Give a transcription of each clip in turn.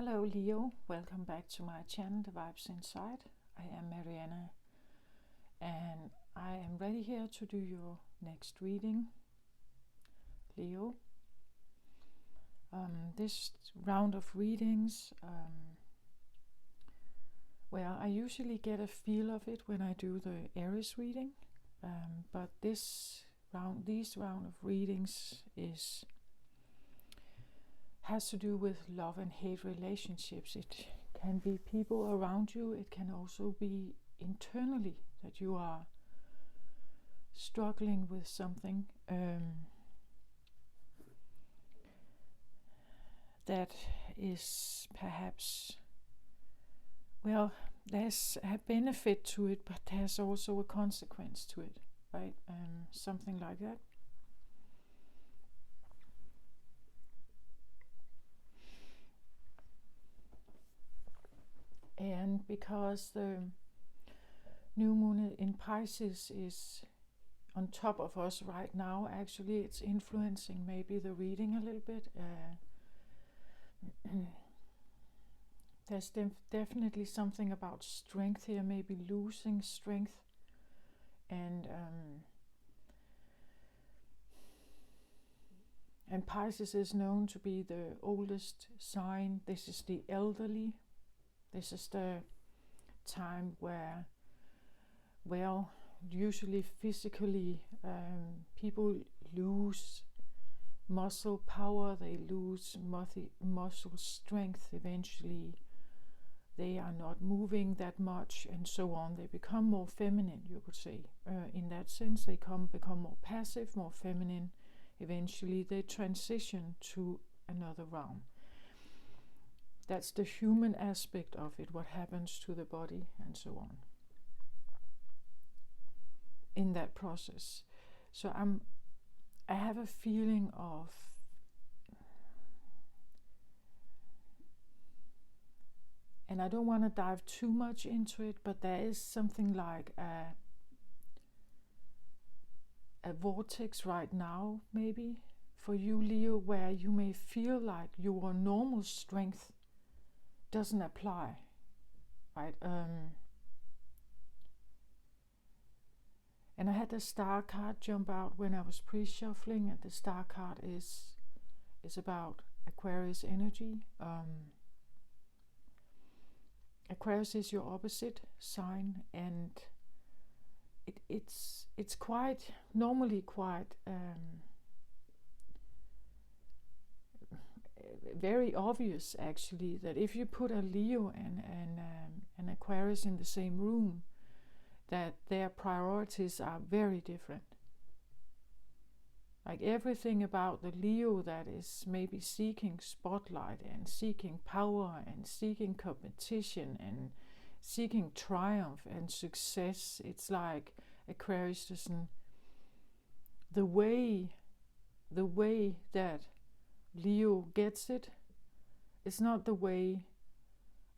Hello Leo, welcome back to my channel, The Vibes Inside. I am Mariana and I am ready here to do your next reading, Leo. This round of readings, well, I usually get a feel of it when I do the Aries reading, but these round of readings has to do with love and hate relationships. It can be people around you, it can also be internally that you are struggling with something that is perhaps, well, there's a benefit to it, but there's also a consequence to it, right? Something like that. And because the new moon in Pisces is on top of us right now, actually it's influencing maybe the reading a little bit. There's definitely something about strength here, maybe losing strength. And Pisces is known to be the oldest sign. This is the elderly. This is the time where, well, usually physically people lose muscle power, they lose muscle strength eventually. They are not moving that much and so on. They become more feminine, you could say. In that sense, they become more passive, more feminine. Eventually, they transition to another realm. That's the human aspect of it, what happens to the body and so on in that process. So I have a feeling of and I don't want to dive too much into it, but there is something like a vortex right now, maybe for you, Leo, where you may feel like your normal strength doesn't apply, right? And I had the star card jump out when I was pre-shuffling, and the star card is about Aquarius energy. Aquarius is your opposite sign, and it's normally quite very obvious, actually, that if you put a Leo and an Aquarius in the same room, that their priorities are very different. Like everything about the Leo that is maybe seeking spotlight and seeking power and seeking competition and seeking triumph and success, it's like Aquarius doesn't. The way that Leo gets it is not the way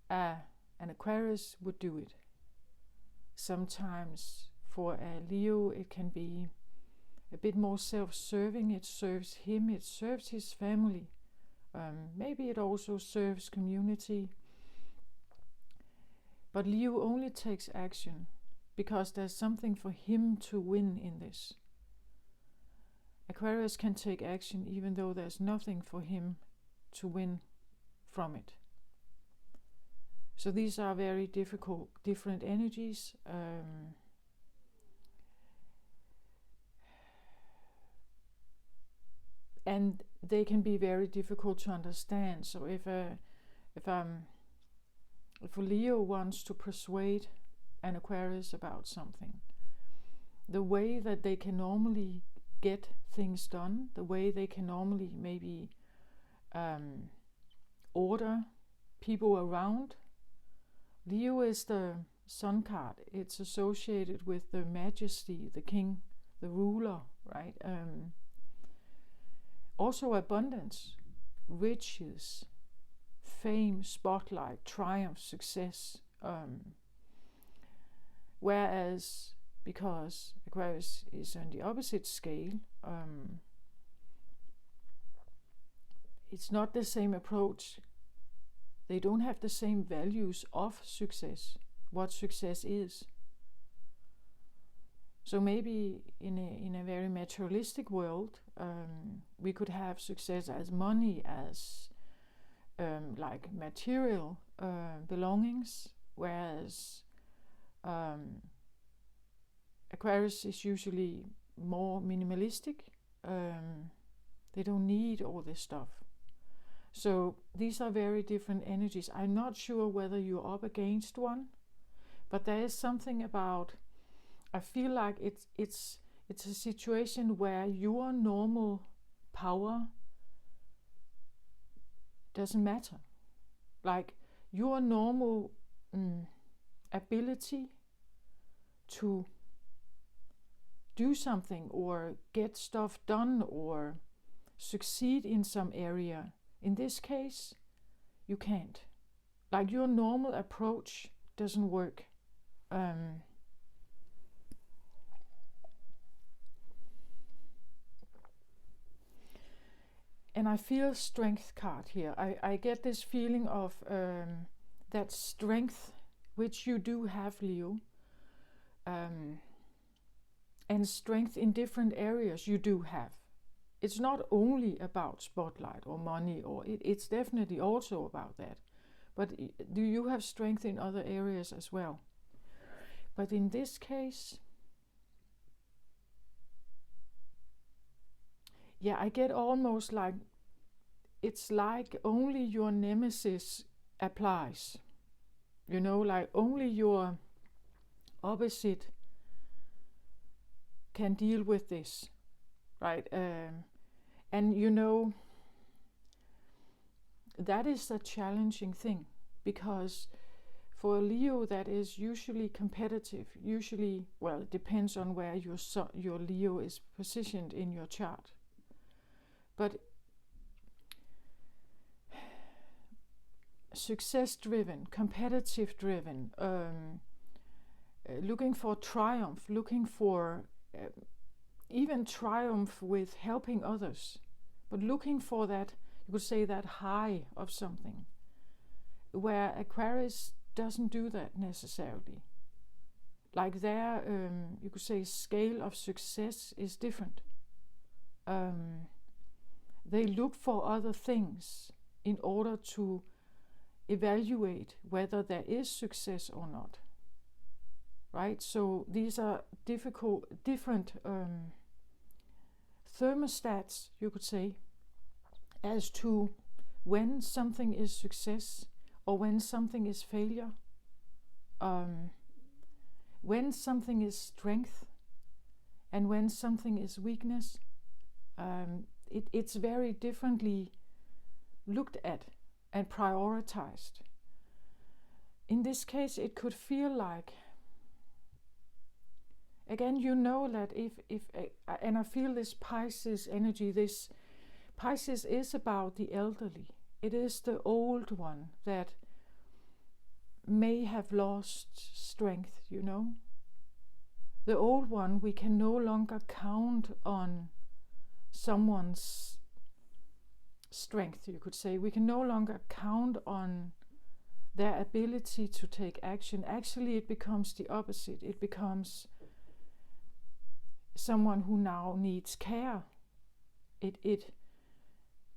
an Aquarius would do it. Sometimes for a Leo it can be a bit more self-serving. It serves him, it serves his family. Maybe it also serves community. But Leo only takes action because there's something for him to win in this. Aquarius can take action even though there's nothing for him to win from it. So these are very different energies. And they can be very difficult to understand. So if a Leo wants to persuade an Aquarius about something, the way that they can normally get things done, the way they can normally maybe order people around. Leo is the sun card. It's associated with the majesty, the king, the ruler, right? Also abundance, riches, fame, spotlight, triumph, success. Whereas, because Aquarius is on the opposite scale, it's not the same approach. They don't have the same values of success, what success is. So maybe in a very materialistic world, we could have success as money, as like material belongings, whereas Aquarius is usually more minimalistic. They don't need all this stuff. So these are very different energies. I'm not sure whether you're up against one, but there is something about, I feel like it's a situation where your normal power doesn't matter. Like your normal ability to do something or get stuff done or succeed in some area, in this case, you can't. Like your normal approach doesn't work. And I feel strength card here. I get this feeling of that strength, which you do have, Leo, and strength in different areas you do have. It's not only about spotlight or money, or it's definitely also about that. But do you have strength in other areas as well? But in this case, yeah, I get almost like it's like only your nemesis applies. You know, like only your opposite can deal with this, right? And you know, that is a challenging thing, because for a Leo that is usually competitive, usually, well, it depends on where your Leo is positioned in your chart. But success-driven, competitive-driven, looking for triumph, looking for even triumph with helping others, but looking for that, you could say, that high of something, where Aquarius doesn't do that necessarily. Like their, you could say, scale of success is different. They look for other things in order to evaluate whether there is success or not. Right? So these are different thermostats, you could say, as to when something is success or when something is failure, when something is strength and when something is weakness. It's very differently looked at and prioritized. In this case, it could feel like, again, you know that if and I feel this Pisces energy, this Pisces is about the elderly. It is the old one that may have lost strength, you know. The old one, we can no longer count on someone's strength, you could say. We can no longer count on their ability to take action. Actually, it becomes the opposite. It becomes someone who now needs care.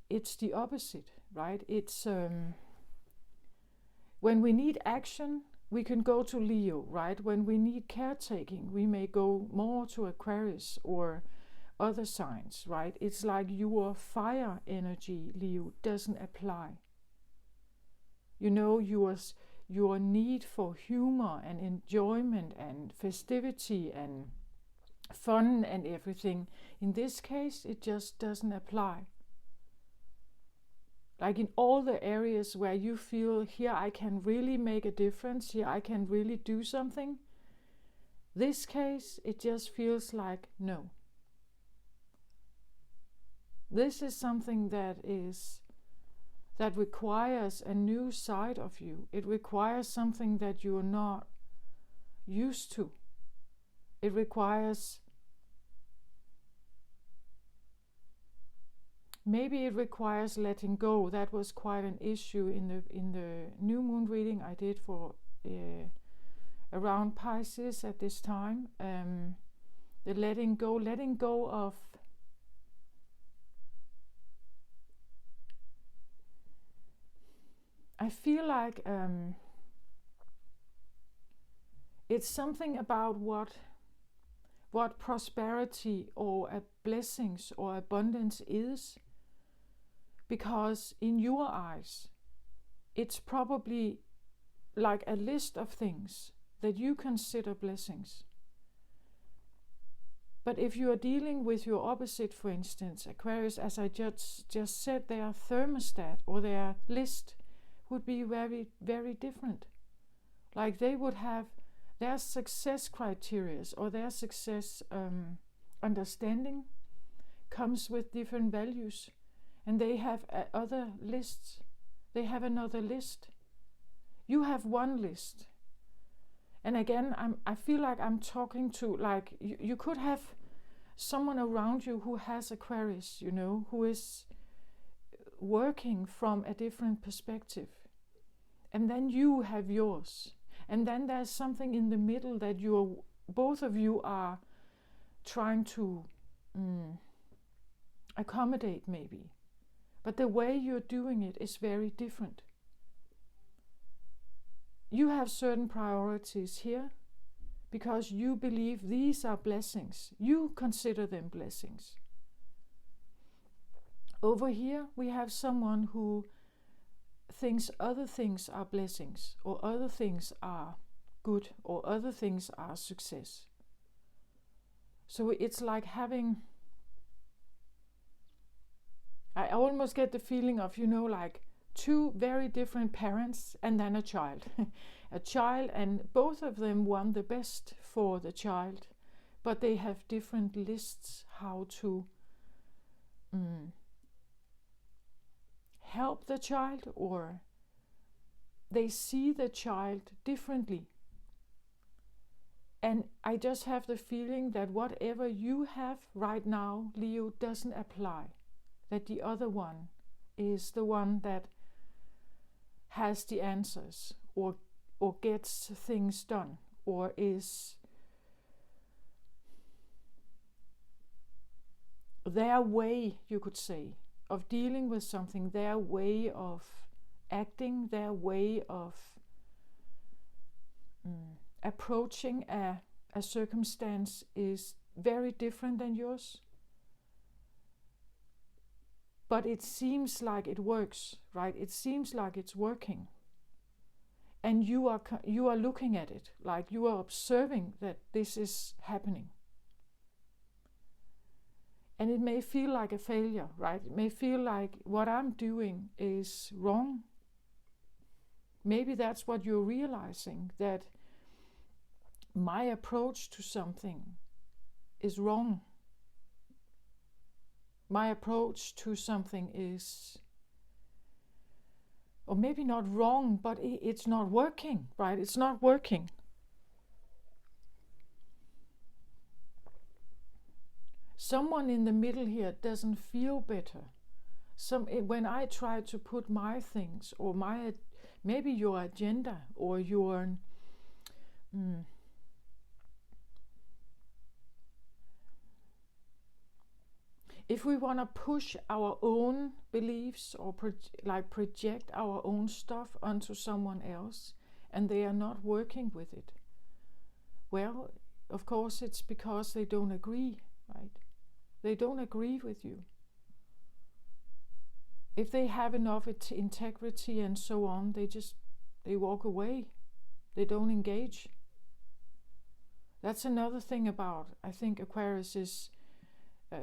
It's the opposite, right? It's when we need action, we can go to Leo, right? When we need caretaking, we may go more to Aquarius or other signs, right? It's like your fire energy, Leo, doesn't apply. You know, your need for humor and enjoyment and festivity and fun and everything, in this case, it just doesn't apply. Like in all the areas where you feel, here I can really make a difference, here I can really do something, this case, it just feels like no. This is something that requires a new side of you. It requires something that you're not used to. It requires maybe it requires letting go. That was quite an issue in the new moon reading I did for around Pisces at this time. The letting go of I feel like it's something about what prosperity or blessings or abundance is, because in your eyes it's probably like a list of things that you consider blessings. But if you are dealing with your opposite, for instance, Aquarius, as I just said, their thermostat or their list would be very, very different. Like they would have their success criteria or their success understanding comes with different values, and they have other lists. They have another list. You have one list. And again, I feel like I'm talking to, like, you could have someone around you who has Aquarius, you know, who is working from a different perspective. And then you have yours. And then there's something in the middle that both of you are trying to accommodate maybe. But the way you're doing it is very different. You have certain priorities here because you believe these are blessings. You consider them blessings. Over here, we have someone who thinks other things are blessings, or other things are good, or other things are success. So it's like having, I almost get the feeling of, you know, like two very different parents and then a child. A child, and both of them want the best for the child, but they have different lists how to help the child, or they see the child differently. And I just have the feeling that whatever you have right now, Leo, doesn't apply. That the other one is the one that has the answers, or gets things done, or is their way, you could say, of dealing with something, their way of acting, their way of approaching a circumstance is very different than yours. But it seems like it works, right? It seems like it's working. And you are looking at it, like you are observing that this is happening. And it may feel like a failure, right? It may feel like what I'm doing is wrong. Maybe that's what you're realizing, that my approach to something is wrong. My approach to something is, or maybe not wrong, but it's not working, right? It's not working. Someone in the middle here doesn't feel better. When I try to put my things, or maybe your agenda, or your if we want to push our own beliefs, or project our own stuff onto someone else, and they are not working with it, well, of course it's because they don't agree, right? They don't agree with you. If they have enough integrity and so on, they walk away. They don't engage. That's another thing about, I think, Aquarius is,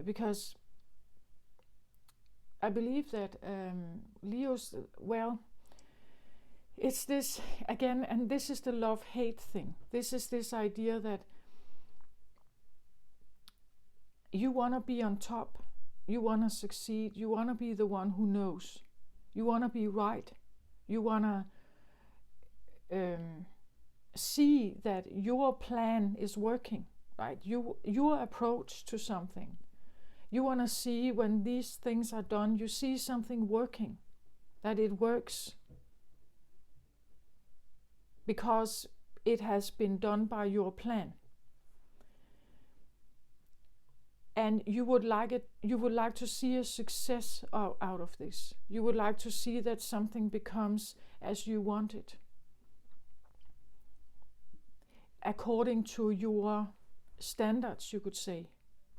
because I believe that Leo's, well, it's this, again, and this is the love-hate thing. This is this idea that you want to be on top, you want to succeed, you want to be the one who knows, you want to be right, you want to see that your plan is working, right? Your approach to something, You want to see when these things are done, you see something working, that it works because it has been done by your plan. And you would like to see a success out of this. You would like to see that something becomes as you want it, according to your standards, you could say,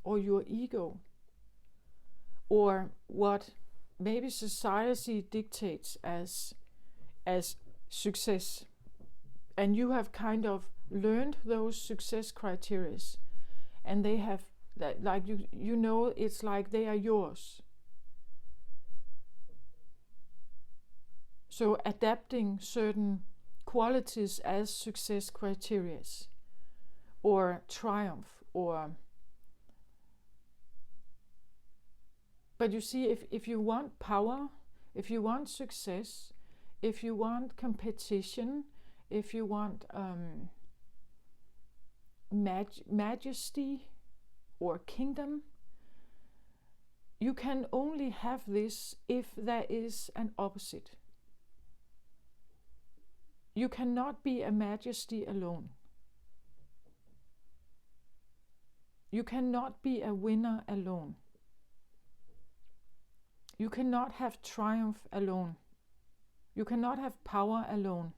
or your ego, or what maybe society dictates as success. And you have kind of learned those success criteria, and they have that, like you know, it's like they are yours. So adapting certain qualities as success criteria or triumph, or but you see, if you want power, if you want success, if you want competition, if you want majesty or kingdom, you can only have this if there is an opposite. You cannot be a majesty alone. You cannot be a winner alone. You cannot have triumph alone. You cannot have power alone.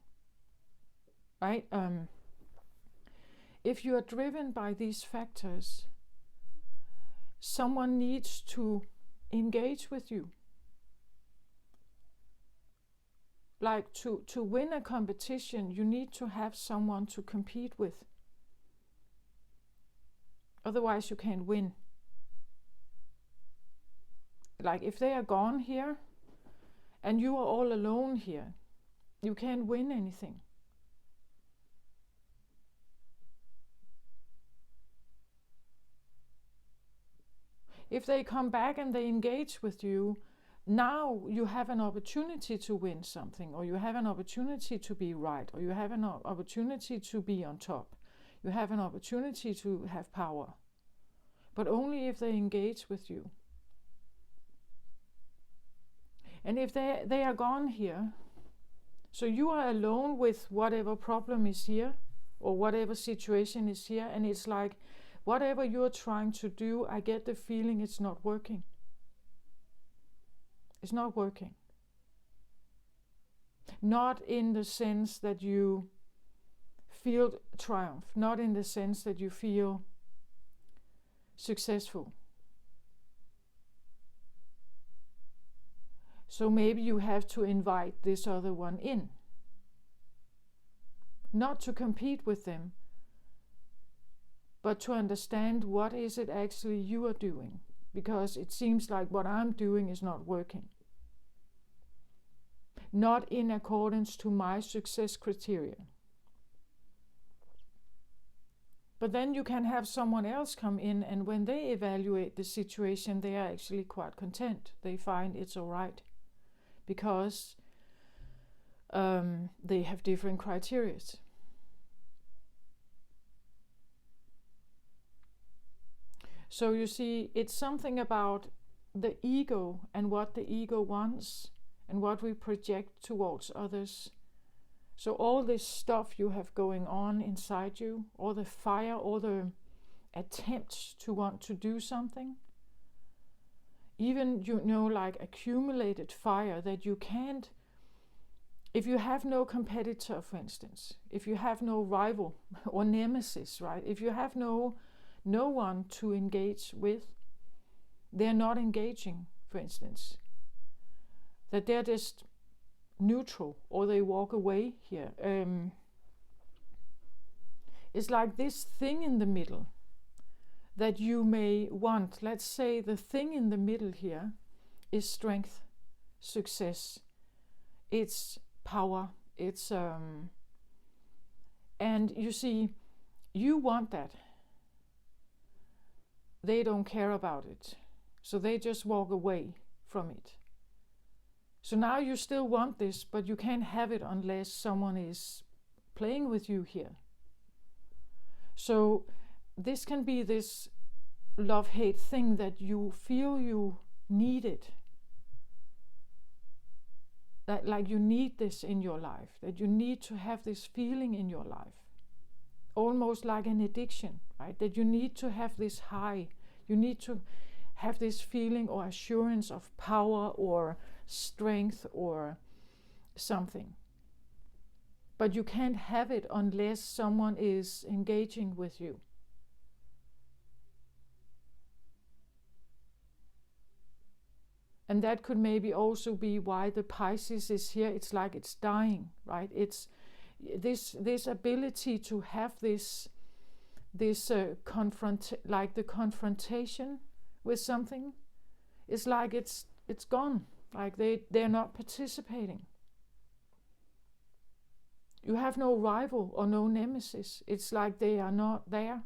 Right? If you are driven by these factors, someone needs to engage with you. Like to win a competition, you need to have someone to compete with. Otherwise, you can't win. Like if they are gone here and you are all alone here, you can't win anything. If they come back and they engage with you, now you have an opportunity to win something, or you have an opportunity to be right, or you have an opportunity to be on top. You have an opportunity to have power, but only if they engage with you. And if they are gone here, so you are alone with whatever problem is here, or whatever situation is here, and it's like, whatever you're trying to do, I get the feeling it's not working. It's not working. Not in the sense that you feel triumph, not in the sense that you feel successful. So maybe you have to invite this other one in. Not to compete with them, but to understand what is it actually you are doing, because it seems like what I'm doing is not working. Not in accordance to my success criteria. But then you can have someone else come in, and when they evaluate the situation, they are actually quite content. They find it's all right, because they have different criteria. So you see, it's something about the ego and what the ego wants and what we project towards others. So all this stuff you have going on inside you, all the fire, all the attempts to want to do something, even, like accumulated fire that you can't, if you have no competitor, for instance, if you have no rival or nemesis, right? If you have no one to engage with, they're not engaging, for instance, that they're just neutral, or they walk away here. It's like this thing in the middle that you may want. Let's say the thing in the middle here is strength, success, it's power, it's and you see, you want that. They don't care about it, so they just walk away from it. So now you still want this, but you can't have it unless someone is playing with you here. So this can be this love-hate thing that you feel you need it. That like you need this in your life, that you need to have this feeling in your life. Almost like an addiction, right? That you need to have this high. You need to have this feeling or assurance of power or strength or something. But you can't have it unless someone is engaging with you. And that could maybe also be why the Pisces is here. It's like it's dying, right? It's this ability to have this like the confrontation with something. It's like it's gone. Like they're not participating. You have no rival or no nemesis. It's like they are not there.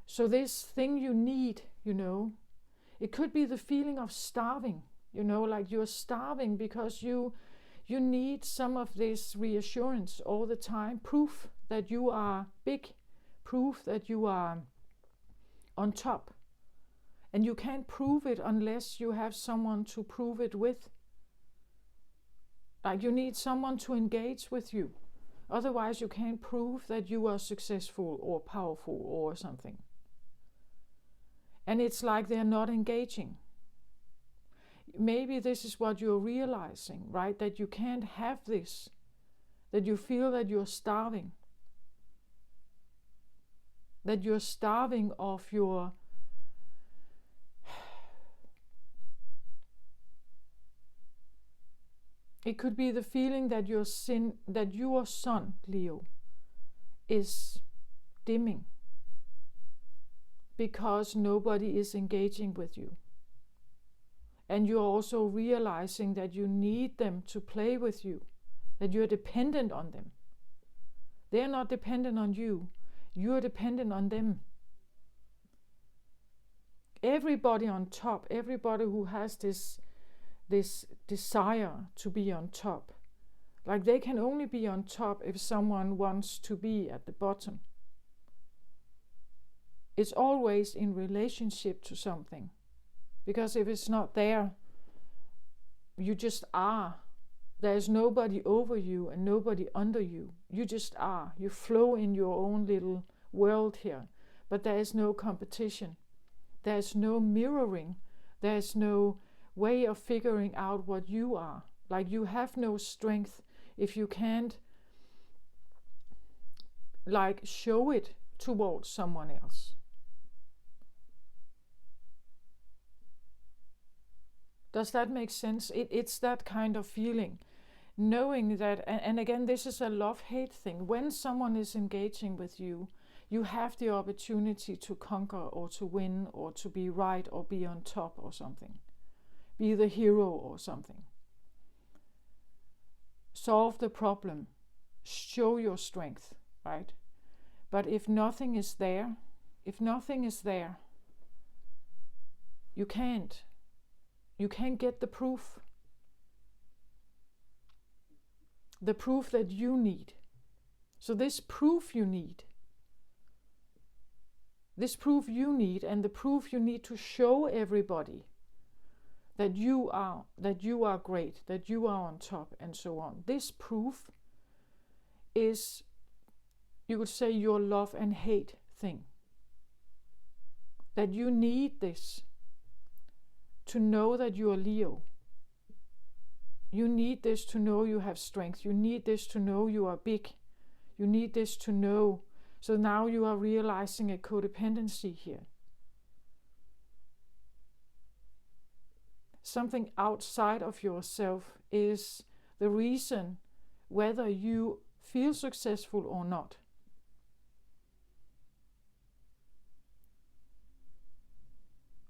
So this thing you need, it could be the feeling of starving, like you're starving because you need some of this reassurance all the time, proof that you are big, proof that you are on top. And you can't prove it unless you have someone to prove it with. Like you need someone to engage with you. Otherwise you can't prove that you are successful or powerful or something. And it's like they're not engaging. Maybe this is what you're realizing, right? That you can't have this. That you feel that you're starving. That you're starving of your It could be the feeling that your sun, Leo, is dimming because nobody is engaging with you. And you're also realizing that you need them to play with you, that you're dependent on them. They're not dependent on you. You're dependent on them. Everybody on top, everybody who has this desire to be on top, like they can only be on top if someone wants to be at the bottom. It's always in relationship to something, because if it's not there, you just are. There's nobody over you and nobody under you. You just are. You flow in your own little world here, but there is no competition. There's no mirroring. There's no way of figuring out what you are. Like you have no strength if you can't like show it towards someone else. Does that make sense? It's that kind of feeling. Knowing that, and again, this is a love-hate thing. When someone is engaging with you, you have the opportunity to conquer or to win or to be right or be on top or something. Be the hero or something. Solve the problem. Show your strength, right? But if nothing is there, you can't get the proof. The proof that you need. So this proof you need, and the proof you need to show everybody that you are great, that you are on top, and so on. This proof is, you could say, your love and hate thing. That you need this to know that you are Leo. You need this to know you have strength. You need this to know you are big. You need this to know. So now you are realizing a codependency here. Something outside of yourself is the reason whether you feel successful or not.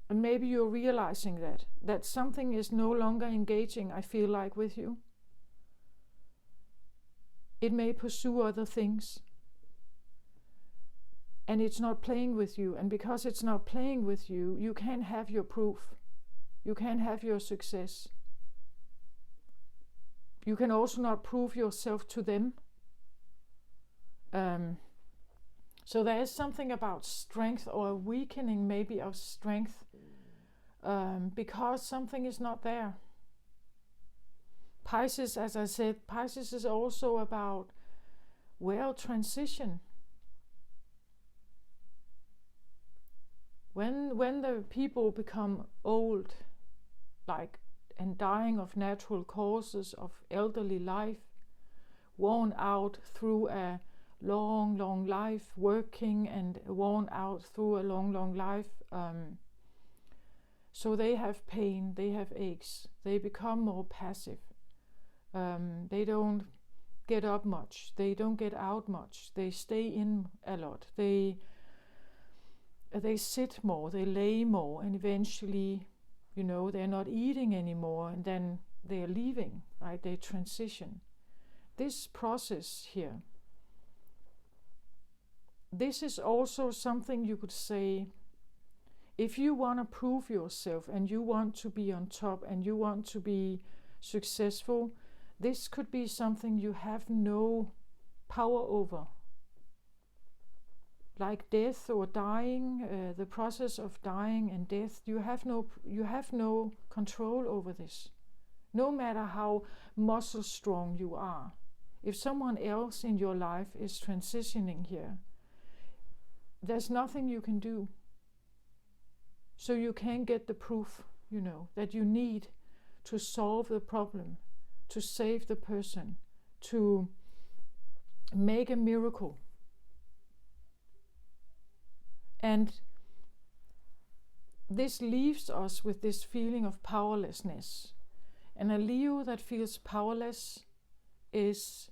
And maybe you're realizing that something is no longer engaging, I feel like, with you. It may pursue other things. And it's not playing with you. And because it's not playing with you, you can't have your proof. You can't have your success. You can also not prove yourself to them. So there is something about strength or a weakening maybe of strength because something is not there. Pisces, as I said, Pisces is also about, well, transition. When the people become old, like, and dying of natural causes, of elderly life, worn out through a long life, working and worn out through a long life, so they have pain, they have aches, they become more passive. They don't get up much, they don't get out much, they stay in a lot, they sit more, they lay more, and eventually, they're not eating anymore, and then they're leaving, right? They transition. This process here, this is also something you could say, if you want to prove yourself and you want to be on top and you want to be successful, this could be something you have no power over. Like death or dying, the process of dying and death, you have no control over this. No matter how muscle strong you are. If someone else in your life is transitioning here, there's nothing you can do. So you can't get the proof, that you need to solve the problem, to save the person, to make a miracle. And this leaves us with this feeling of powerlessness. And a Leo that feels powerless is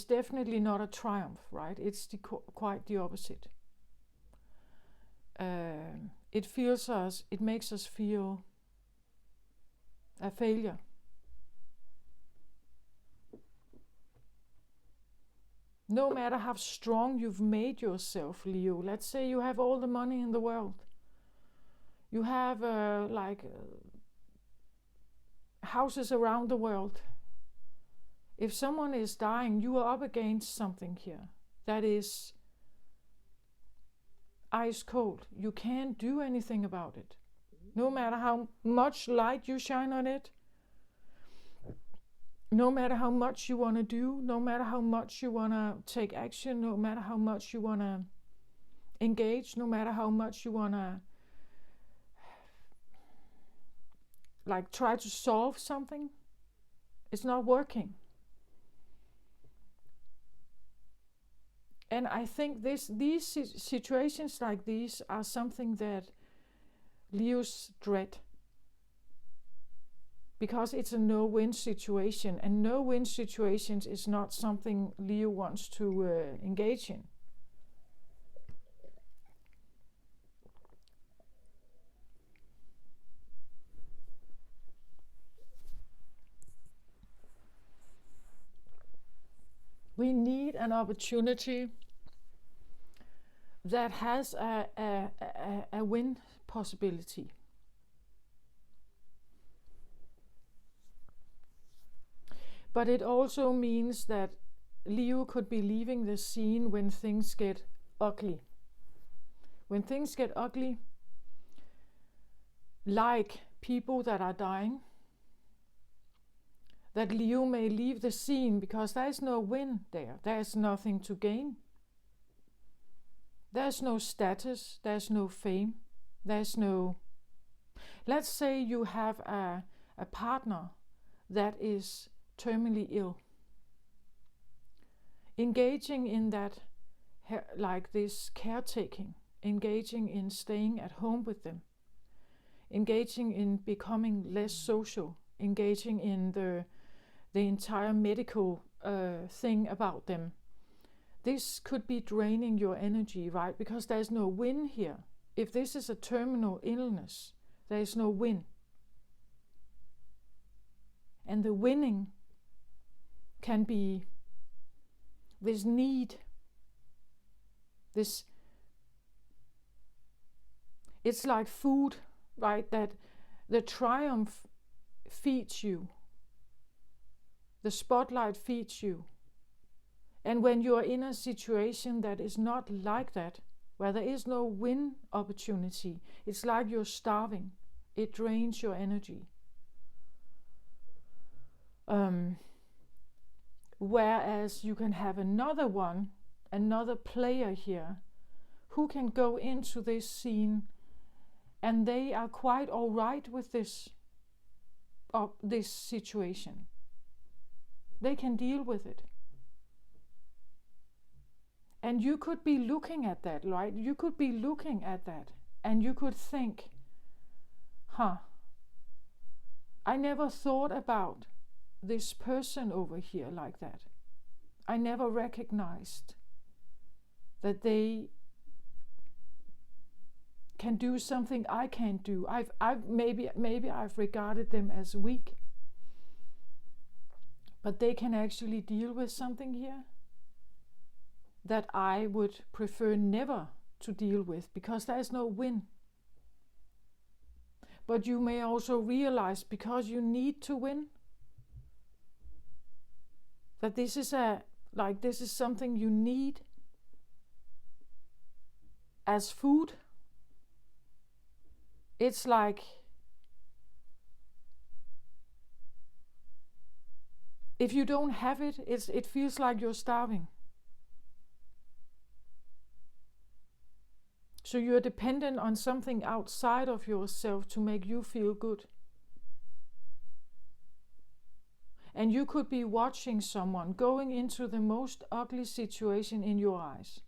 definitely not a triumph, right? It's quite the opposite. It makes us feel a failure. No matter how strong you've made yourself, Leo, let's say you have all the money in the world. You have houses around the world. If someone is dying, you are up against something here that is ice cold. You can't do anything about it. No matter how much light you shine on it, no matter how much you want to do, no matter how much you want to take action, no matter how much you want to engage, no matter how much you want to try to solve something, it's not working. And I think these situations like these are something that Leos dread. Because it's a no-win situation, and no-win situations is not something Leo wants to engage in. We need an opportunity that has a win possibility. But it also means that Leo could be leaving the scene when things get ugly. When things get ugly, like people that are dying, that Leo may leave the scene because there is no win there. There is nothing to gain. There's no status, there's no fame, there's no... Let's say you have a partner that is terminally ill. Engaging in that, like this caretaking, engaging in staying at home with them, engaging in becoming less social, engaging in the entire medical thing about them. This could be draining your energy, right? Because there's no win here. If this is a terminal illness, there is no win. And the winning can be this need, it's like food, right? That the triumph feeds you, the spotlight feeds you, And when you're in a situation that is not like that, where there is no win opportunity, it's like you're starving. It drains your energy. Whereas you can have another player here, who can go into this scene and they are quite all right with this situation. They can deal with it. And you could be looking at that, right? You could be looking at that and you could think, I never thought about this person over here like that. I never recognized that they can do something I can't do. Maybe I've regarded them as weak, but they can actually deal with something here that I would prefer never to deal with, because there is no win. But you may also realize, because you need to win, that this is something you need as food. It's like if you don't have it, it feels like you're starving. So you're dependent on something outside of yourself to make you feel good. And you could be watching someone going into the most ugly situation in your eyes,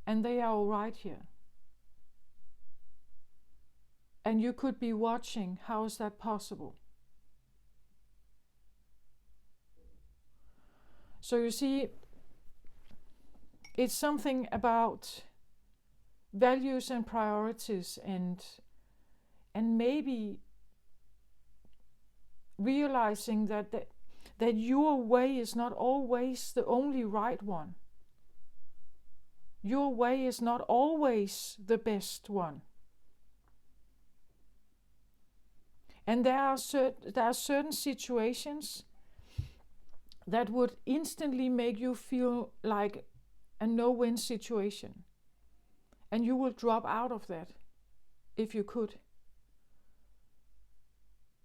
and they are all right here. And you could be watching, how is that possible? So you see, it's something about values and priorities, and maybe realizing that your way is not always the only right one. Your way is not always the best one. And there are certain situations that would instantly make you feel like a no-win situation. And you will drop out of that if you could.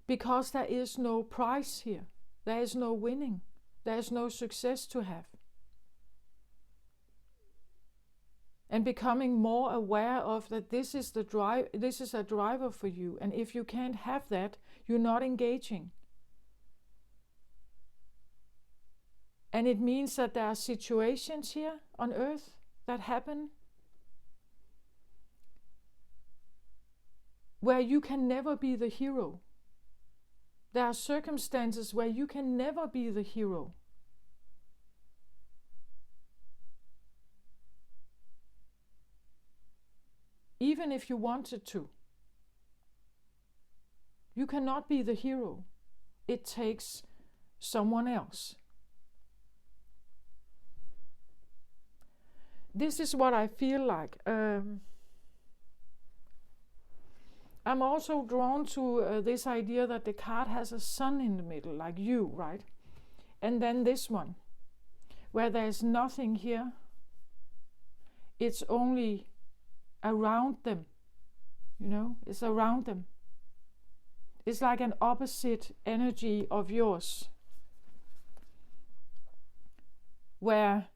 Because there is no prize here. There is no winning. There is no success to have. And becoming more aware of that this is a driver for you. And if you can't have that, you're not engaging. And it means that there are situations here on earth that happen where you can never be the hero. There are circumstances where you can never be the hero. Even if you wanted to. You cannot be the hero. It takes someone else. This is what I feel like. I'm also drawn to this idea that the card has a sun in the middle, like you, right? And then this one, where there's nothing here. It's only around them, it's around them. It's like an opposite energy of yours, where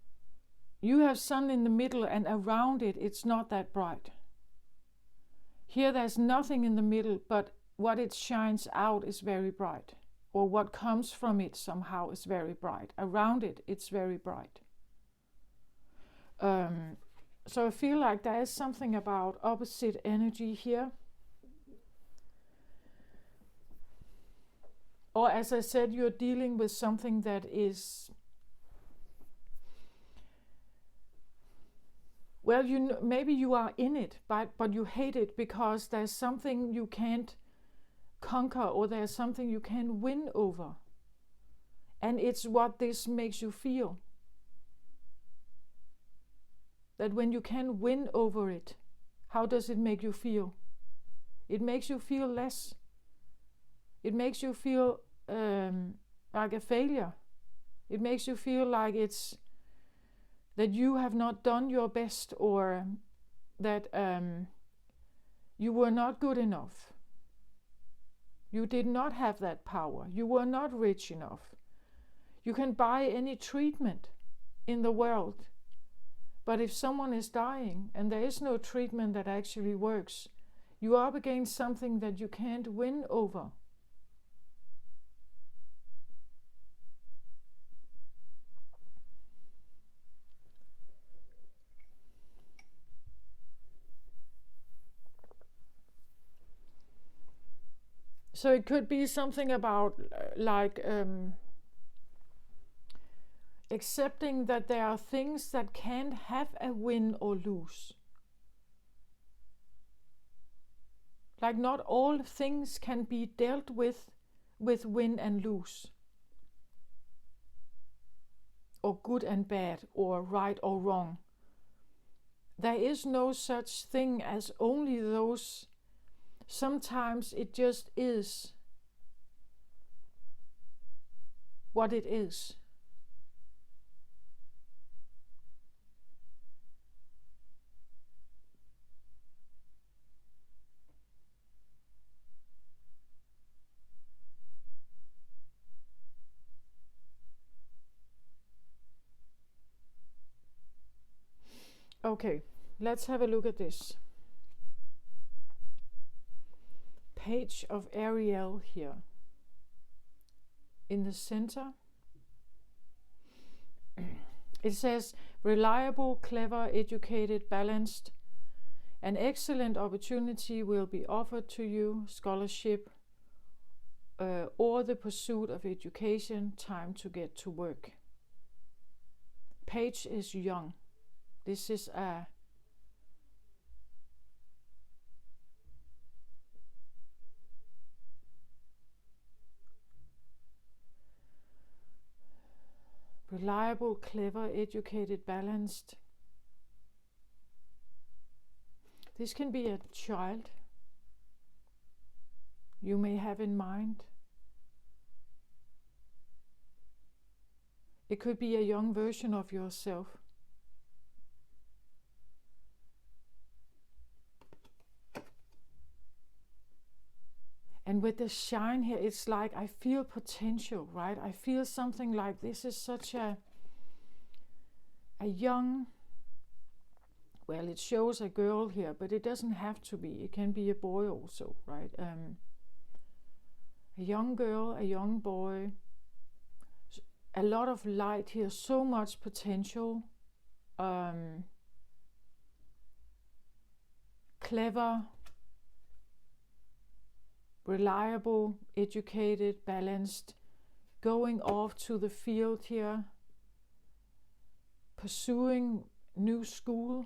you have sun in the middle and around it, it's not that bright. Here there's nothing in the middle, but what it shines out is very bright, or what comes from it somehow is very bright. Around it, it's very bright. So I feel like there is something about opposite energy here. Or as I said, you're dealing with something that is, well, maybe you are in it, but you hate it because there's something you can't conquer, or there's something you can't win over. And it's what this makes you feel. That when you can win over it, how does it make you feel? It makes you feel less. It makes you feel like a failure. It makes you feel like it's that you have not done your best, or that you were not good enough. You did not have that power. You were not rich enough. You can buy any treatment in the world, but if someone is dying and there is no treatment that actually works, you are up against something that you can't win over. So it could be something about accepting that there are things that can't have a win or lose. Like not all things can be dealt with win and lose, or good and bad, or right or wrong. There is no such thing as only those. Sometimes it just is what it is. Okay, let's have a look at this. Page of Ariel here. In the center, it says, reliable, clever, educated, balanced. An excellent opportunity will be offered to you, scholarship, or the pursuit of education, time to get to work. Page is young. This is a reliable, clever, educated, balanced. This can be a child you may have in mind. It could be a young version of yourself. And with the shine here, it's like I feel potential, right? I feel something like this is such a young, well, it shows a girl here, but it doesn't have to be. It can be a boy also, right? A young girl, a young boy, a lot of light here, so much potential, clever, reliable, educated, balanced, going off to the field here, pursuing new school.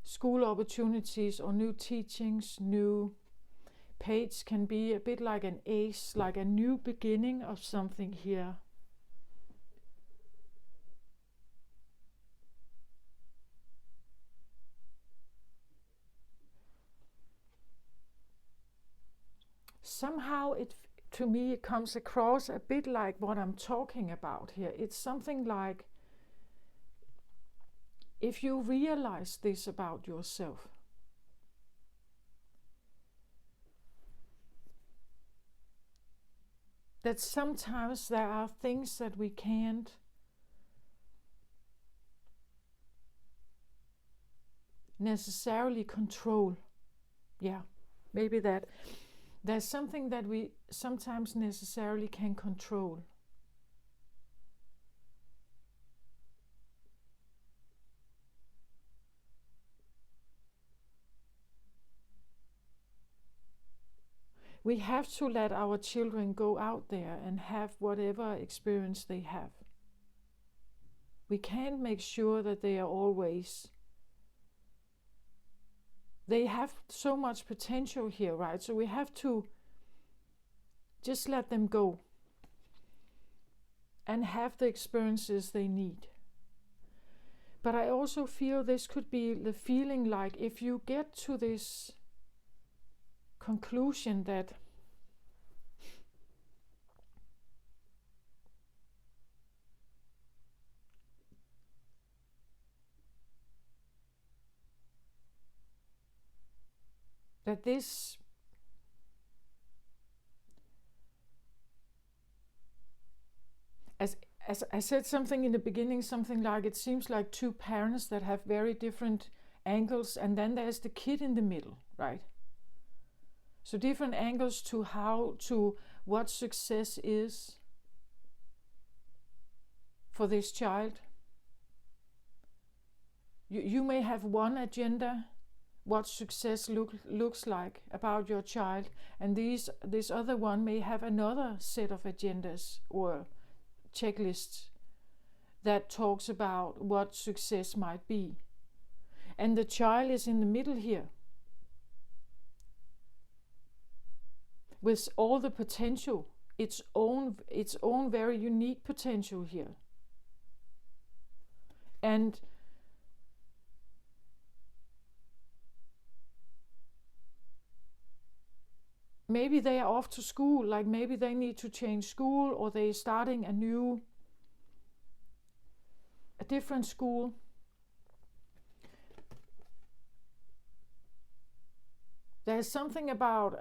School opportunities or new teachings, new page can be a bit like an ace, like a new beginning of something here. Somehow to me it comes across a bit like what I'm talking about here. It's something like, if you realize this about yourself, that sometimes there are things that we can't necessarily control. Yeah, maybe that. There's something that we sometimes necessarily can control. We have to let our children go out there and have whatever experience they have. We can't make sure that they are always. They have so much potential here, right? So we have to just let them go and have the experiences they need. But I also feel this could be the feeling like if you get to this conclusion that this, as I said something in the beginning, something like it seems like two parents that have very different angles, and then there's the kid in the middle, right? So different angles to what success is for this child. You may have one agenda, what success looks like about your child, and this other one may have another set of agendas or checklists that talks about what success might be. And the child is in the middle here with all the potential, its own very unique potential here. And maybe they are off to school, like maybe they need to change school, or they're starting a different school. There's something about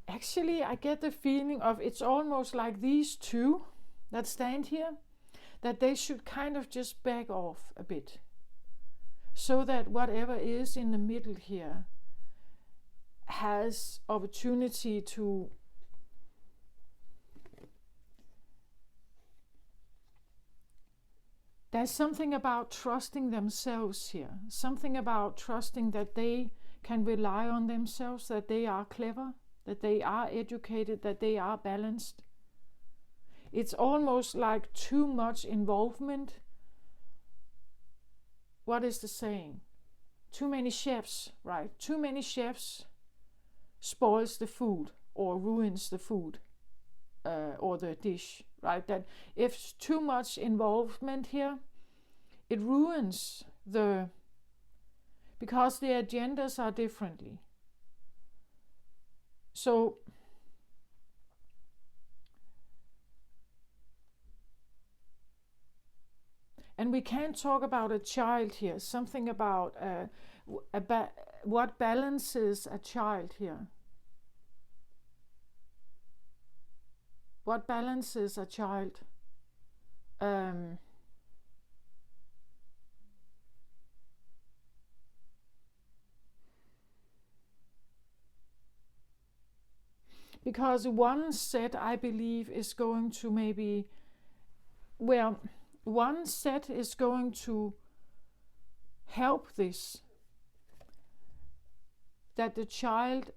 actually, I get the feeling of it's almost like these two that stand here, that they should kind of just back off a bit, so that whatever is in the middle here has opportunity to there's something about trusting themselves here, something about trusting that they can rely on themselves, that they are clever, that they are educated, that they are balanced. It's almost like too much involvement. What is the saying? Too many chefs, right? Too many chefs spoils the food or ruins the food or the dish, right? That if too much involvement here, it ruins because the agendas are differently. So and we can talk about a child here, something about what balances a child here. What balances a child? Because one set, I believe, is going to maybe, well, one set is going to help this, that the child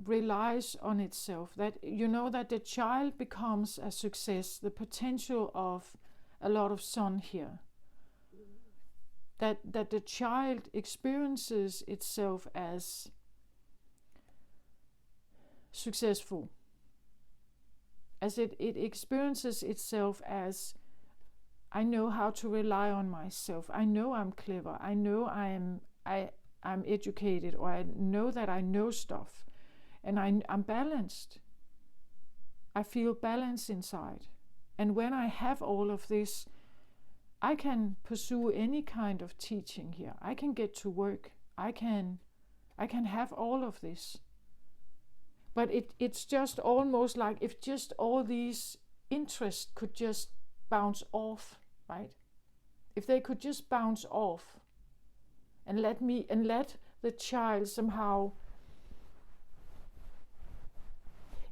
relies on itself, that that the child becomes a success, the potential of a lot of sun here, that the child experiences itself as successful, as it experiences itself as, I know how to rely on myself, I know I'm clever, I know I'm educated, or I know that I know stuff, and I'm balanced. I feel balance inside. And when I have all of this, I can pursue any kind of teaching here. I can get to work. I can have all of this. But it's just almost like if just all these interests could just bounce off, right? If they could just bounce off and let the child somehow.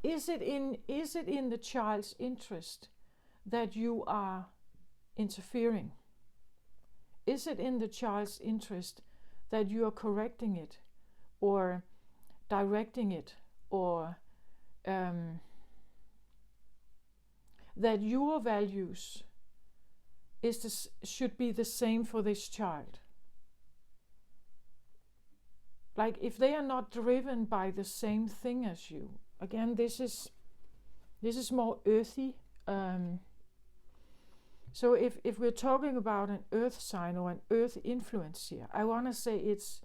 Is it in the child's interest that you are interfering? Is it in the child's interest that you are correcting it or directing it, or that your values should be the same for this child? Like if they are not driven by the same thing as you, again, this is more earthy. So if we're talking about an earth sign or an earth influence here, I want to say it's,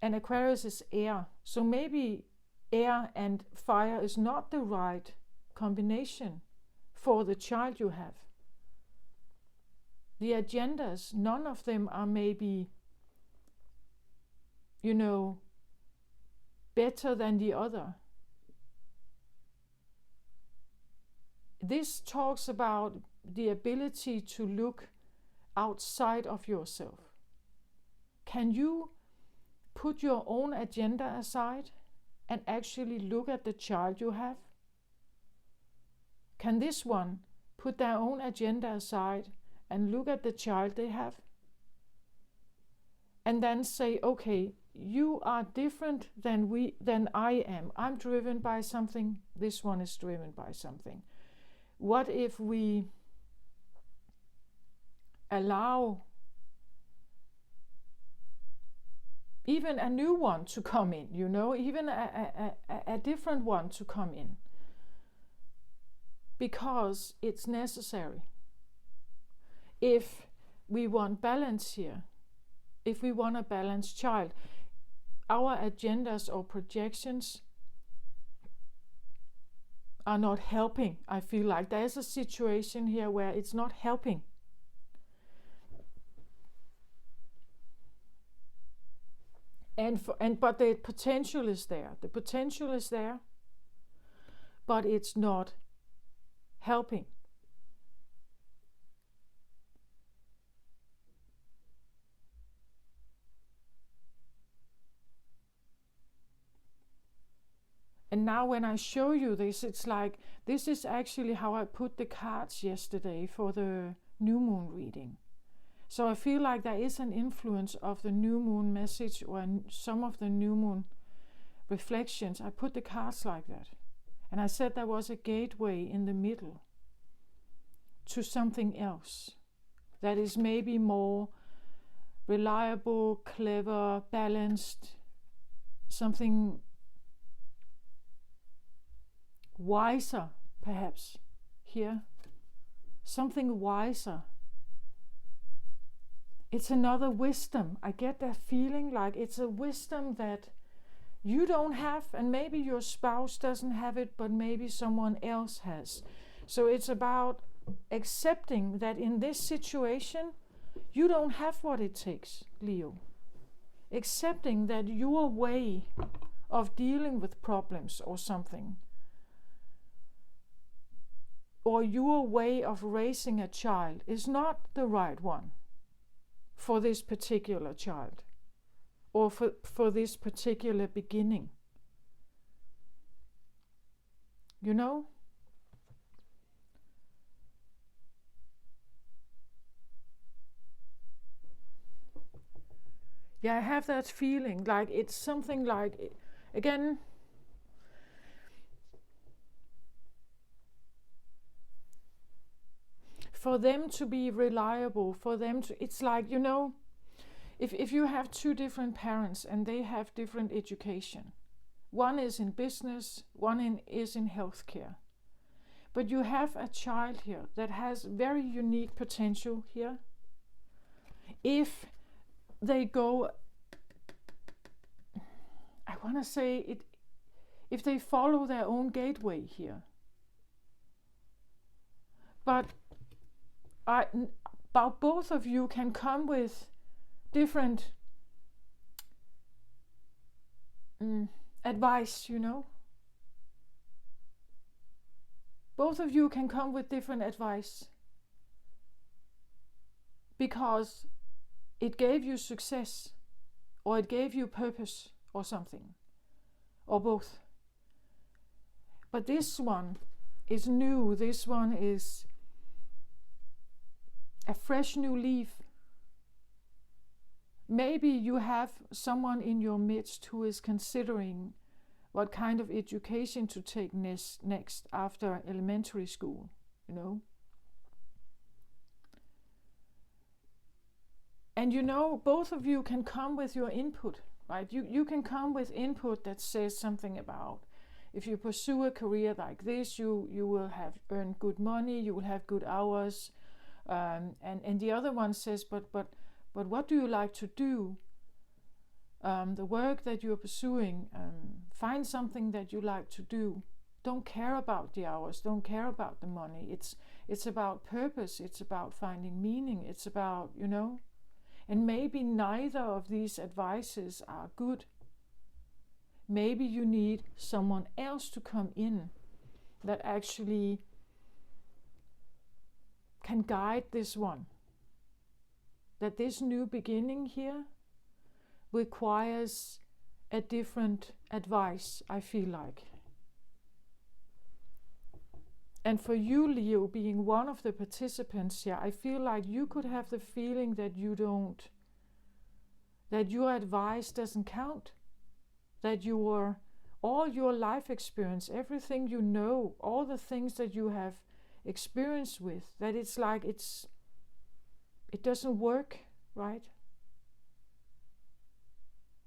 and Aquarius is air. So maybe air and fire is not the right combination for the child you have. The agendas, none of them are maybe, better than the other. This talks about the ability to look outside of yourself. Can you put your own agenda aside and actually look at the child you have? Can this one put their own agenda aside and look at the child they have? And then say, okay, you are different than I am. I'm driven by something. This one is driven by something. What if we allow even a new one to come in, even a different one to come in, because it's necessary. If we want balance here, if we want a balanced child, our agendas or projections are not helping. I feel like there's a situation here where it's not helping. But the potential is there. The potential is there, but it's not helping. And now when I show you this, it's like, this is actually how I put the cards yesterday for the new moon reading. So I feel like there is an influence of the new moon message or some of the new moon reflections. I put the cards like that. And I said there was a gateway in the middle to something else that is maybe more reliable, clever, balanced, something wiser, perhaps, here. Something wiser. It's another wisdom. I get that feeling like it's a wisdom that you don't have, and maybe your spouse doesn't have it, but maybe someone else has. So it's about accepting that in this situation, you don't have what it takes, Leo. Accepting that your way of dealing with problems or something, or your way of raising a child, is not the right one for this particular child, or for this particular beginning. You know? Yeah, I have that feeling, like it's something like, again, for them to be reliable, for them to, it's like, if you have two different parents and they have different education, one is in business, one is in healthcare, but you have a child here that has very unique potential here. If they go, I want to say it, if they follow their own gateway here, but both of you can come with different advice, Both of you can come with different advice because it gave you success, or it gave you purpose, or something, or both. But this one is new. This one is a fresh new leaf. Maybe you have someone in your midst who is considering what kind of education to take next after elementary school, And both of you can come with your input, right? You can come with input that says something about if you pursue a career like this, you will have earned good money, you will have good hours, and the other one says, but what do you like to do? The work that you are pursuing, find something that you like to do. Don't care about the hours, don't care about the money. It's about purpose, it's about finding meaning, it's about, and maybe neither of these advices are good. Maybe you need someone else to come in that actually can guide this one. That this new beginning here requires a different advice, I feel like. And for you, Leo, being one of the participants here, I feel like you could have the feeling that that your advice doesn't count, that all your life experience, everything you know, all the things that you have experienced with, that it's like it doesn't work, right?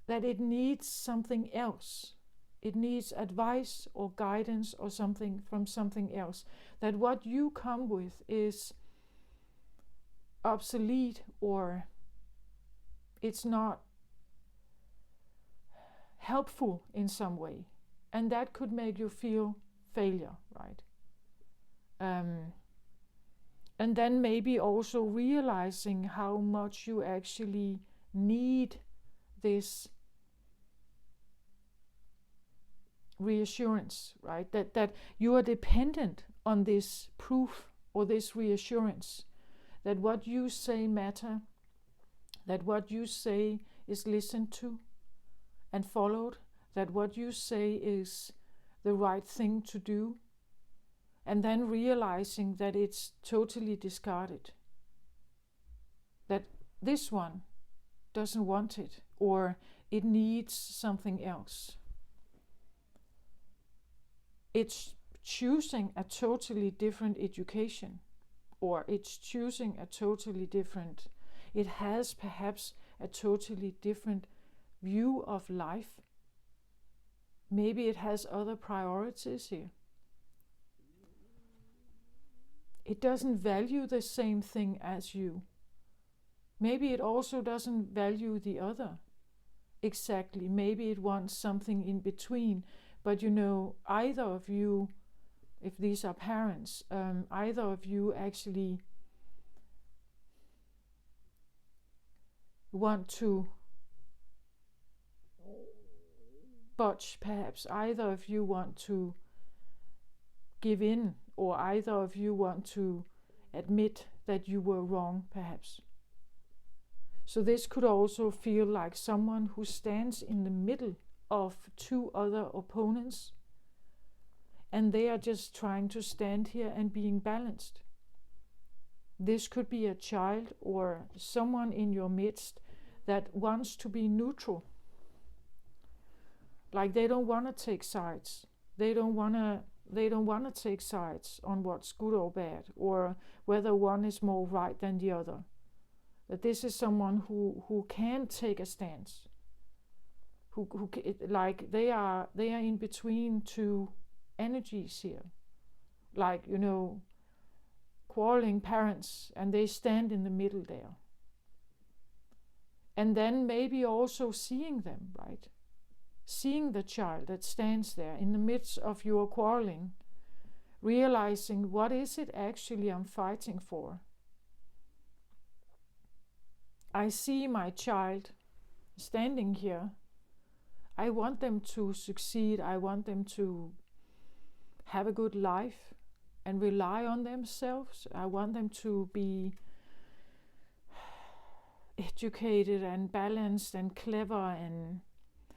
That it needs something else. It needs advice or guidance or something from something else. That what you come with is obsolete, or it's not helpful in some way. And that could make you feel failure, right? And then maybe also realizing how much you actually need this reassurance, right? That you are dependent on this proof or this reassurance, that what you say matter, that what you say is listened to and followed, that what you say is the right thing to do, and then realizing that it's totally discarded, that this one doesn't want it, or it needs something else. It's choosing a totally different education, or it's choosing a totally different, it has perhaps a totally different view of life. Maybe it has other priorities here. It doesn't value the same thing as you. Maybe it also doesn't value the other exactly. Maybe it wants something in between. But either of you, if these are parents, either of you actually want to budge, perhaps. Either of you want to give in, or either of you want to admit that you were wrong, perhaps. So this could also feel like someone who stands in the middle of two other opponents, and they are just trying to stand here and being balanced. This could be a child or someone in your midst that wants to be neutral. Like they don't want to take sides. They don't want to take sides on what's good or bad, or whether one is more right than the other. That this is someone who can take a stance. Who like they are in between two energies here, like quarreling parents, and they stand in the middle there. And then maybe also seeing them, right? Seeing the child that stands there in the midst of your quarreling, realizing what is it actually I'm fighting for. I see my child standing here. I want them to succeed. I want them to have a good life and rely on themselves. I want them to be educated and balanced and clever, and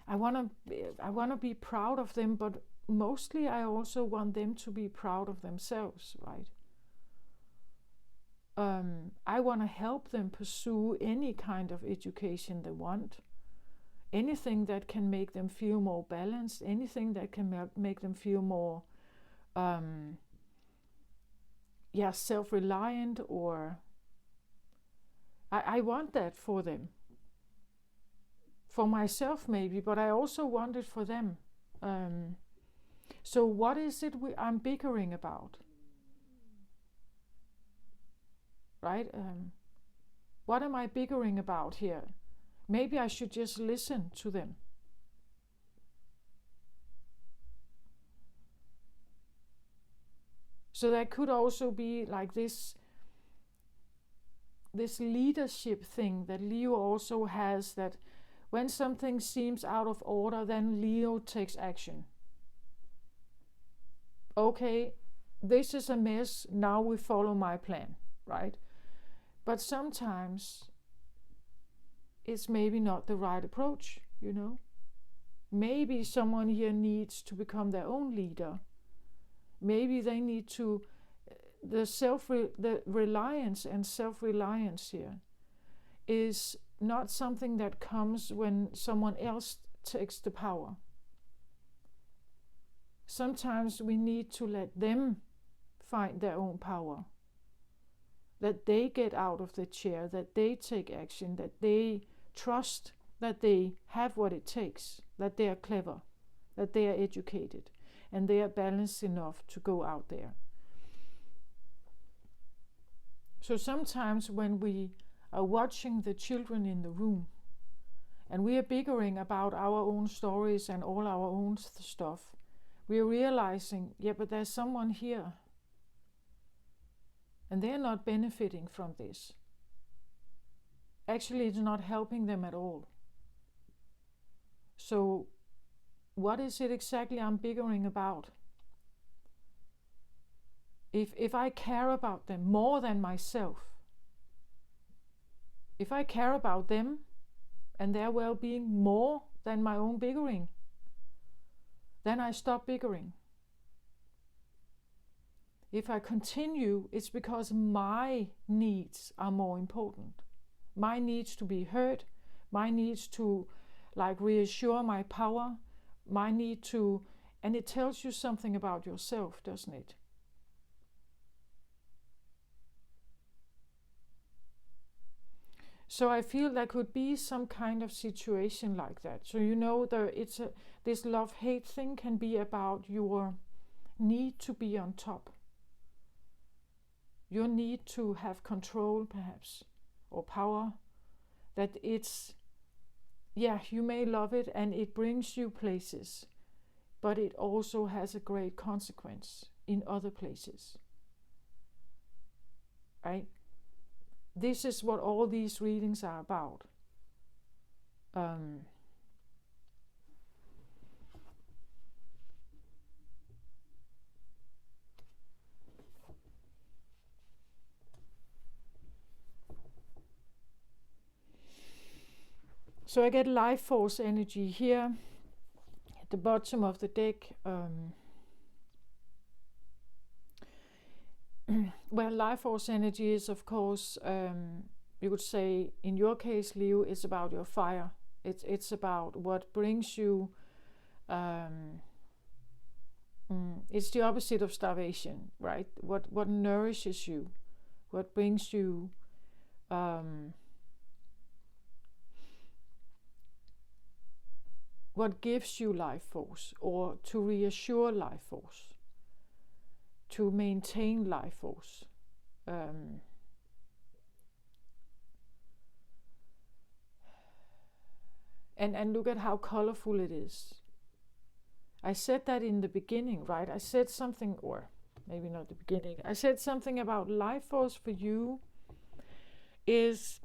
I want to be proud of them, but mostly I also want them to be proud of themselves, right? I want to help them pursue any kind of education they want. Anything that can make them feel more balanced, anything that can make them feel more self-reliant, or I want that for them. For myself maybe, but I also want it for them. So what is it I'm bickering about? Right? What am I bickering about here? Maybe I should just listen to them. So that could also be like this leadership thing that Leo also has, that when something seems out of order, then Leo takes action. Okay, this is a mess, now we follow my plan, right? But sometimes it's maybe not the right approach, you know? Maybe someone here needs to become their own leader. Maybe they need to, the reliance and self-reliance here is not something that comes when someone else takes the power. Sometimes we need to let them find their own power, that they get out of the chair, that they take action, that they trust that they have what it takes, that they are clever, that they are educated, and they are balanced enough to go out there. So sometimes when we are watching the children in the room and we are bickering about our own stories and all our own stuff, we are realizing, yeah, but there's someone here and they're not benefiting from this. Actually, it's not helping them at all. So what is it exactly I'm bickering about? If I care about them more than myself, if I care about them and their well-being more than my own bickering, then I stop bickering. If I continue, it's because my needs are more important. My needs to be heard, my needs to reassure my power, my need to, and it tells you something about yourself, doesn't it? So I feel there could be some kind of situation like that. So this love-hate thing can be about your need to be on top, your need to have control perhaps, or power, that it's, yeah, you may love it and it brings you places, but it also has a great consequence in other places, right? This is what all these readings are about. So I get life force energy here at the bottom of the deck. Well, life force energy is, of course, you could say, in your case, Leo, it's about your fire. It's about what brings you. It's the opposite of starvation, right? What nourishes you, what brings you. What gives you life force, or to reassure life force, to maintain life force. And look at how colorful it is. I said that in the beginning, right? I said something, or maybe not the beginning, I said something about life force for you is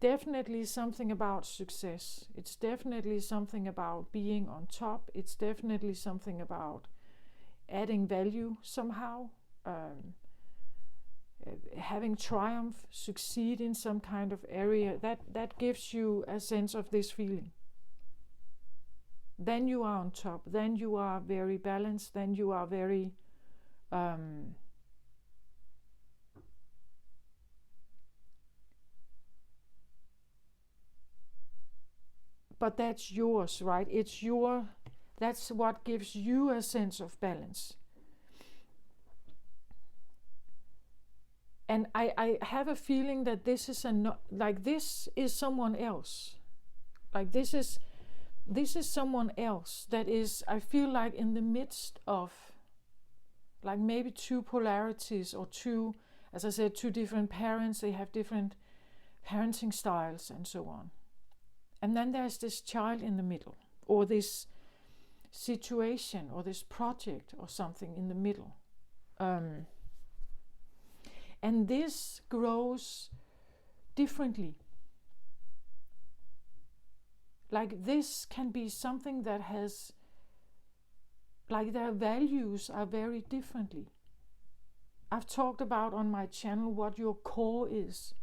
definitely something about success. It's definitely something about being on top. It's definitely something about adding value somehow, having triumph, succeed in some kind of area. That gives you a sense of this feeling. Then you are on top. Then you are very balanced. Then you are very but that's yours, right? That's what gives you a sense of balance. And I have a feeling that this is this is someone else. Like this is this is someone else that is, I feel like, in the midst of like maybe two polarities or two, as I said, two different parents. They have different parenting styles and so on. And then there's this child in the middle, or this situation or this project or something in the middle. And this grows differently. Like this can be something that has, like their values are very differently. I've talked about on my channel what your core is.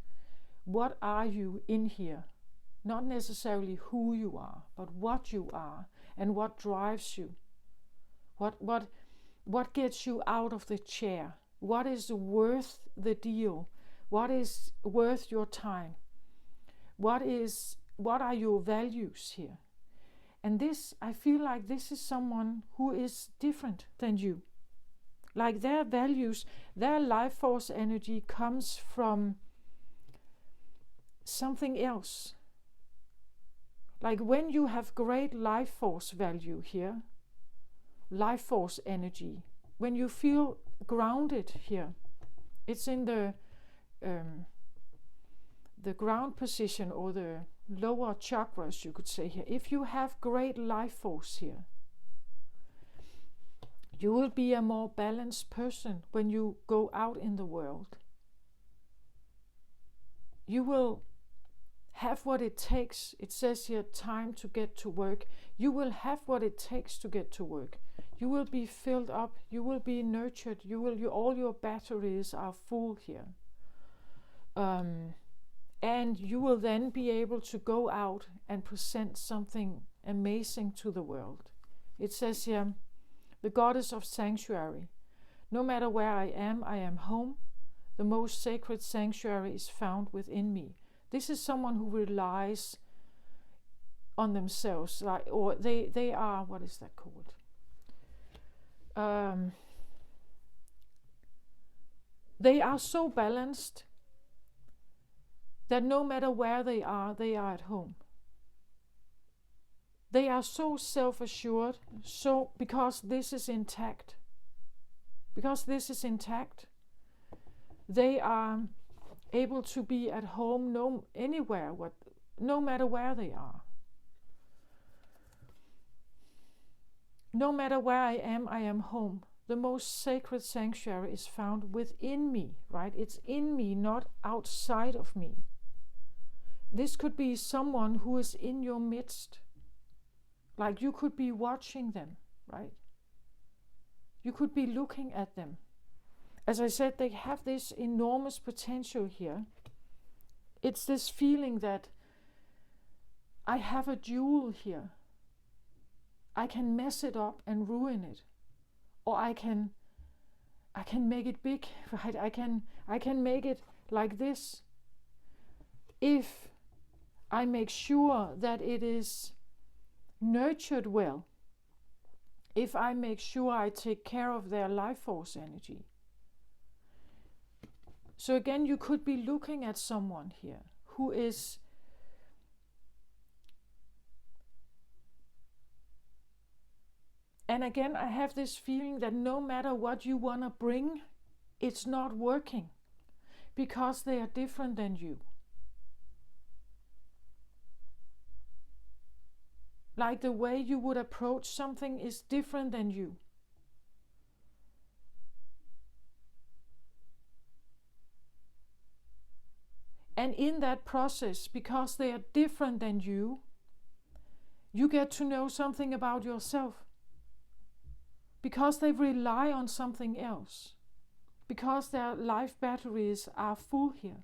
What are you in here? Not necessarily who you are, but what you are and what drives you. What gets you out of the chair? What is worth the deal? What is worth your time? What are your values here? And this, I feel like this is someone who is different than you. Like their values, their life force energy comes from something else. Like when you have great life force value here, life force energy, when you feel grounded here, it's in the ground position or the lower chakras, you could say here. If you have great life force here, you will be a more balanced person when you go out in the world. You will have what it takes. It says here, time to get to work. You will have what it takes to get to work. You will be filled up. You will be nurtured. All your batteries are full here. And you will then be able to go out and present something amazing to the world. It says here, the goddess of sanctuary. No matter where I am home. The most sacred sanctuary is found within me. This is someone who relies on themselves, or they are, what is that called? They are so balanced that no matter where they are at home. They are so self-assured, so because this is intact. Because this is intact, they are able to be at home no matter where they are. No matter where I am home. The most sacred sanctuary is found within me, right? It's in me, not outside of me. This could be someone who is in your midst. Like you could be watching them, right? You could be looking at them. As I said, they have this enormous potential here. It's this feeling that I have a jewel here. I can mess it up and ruin it. Or I can make it big, right? I can make it like this. If I make sure that it is nurtured well. If I make sure I take care of their life force energy. So again, you could be looking at someone here who is and again, I have this feeling that no matter what you want to bring, it's not working because they are different than you. Like the way you would approach something is different than you. And in that process, because they are different than you get to know something about yourself. Because they rely on something else. Because their life batteries are full here.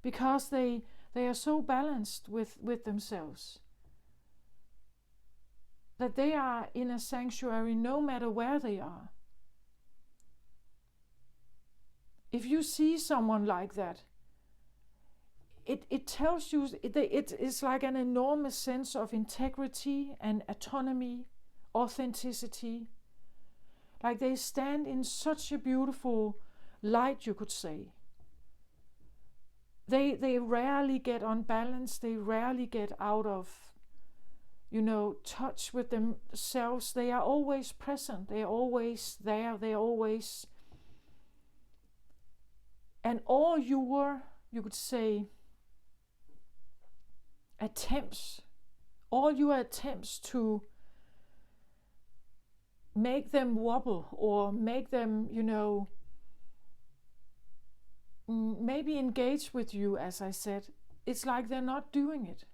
Because they are so balanced with themselves. That they are in a sanctuary no matter where they are. If you see someone like that, it tells you, it's like an enormous sense of integrity and autonomy, authenticity. Like they stand in such a beautiful light, you could say. They rarely get unbalanced, they rarely get out of touch with themselves. They are always present. They are always there. They are always, and all you could say, all your attempts to make them wobble or make them, maybe engage with you, as I said, it's like they're not doing it.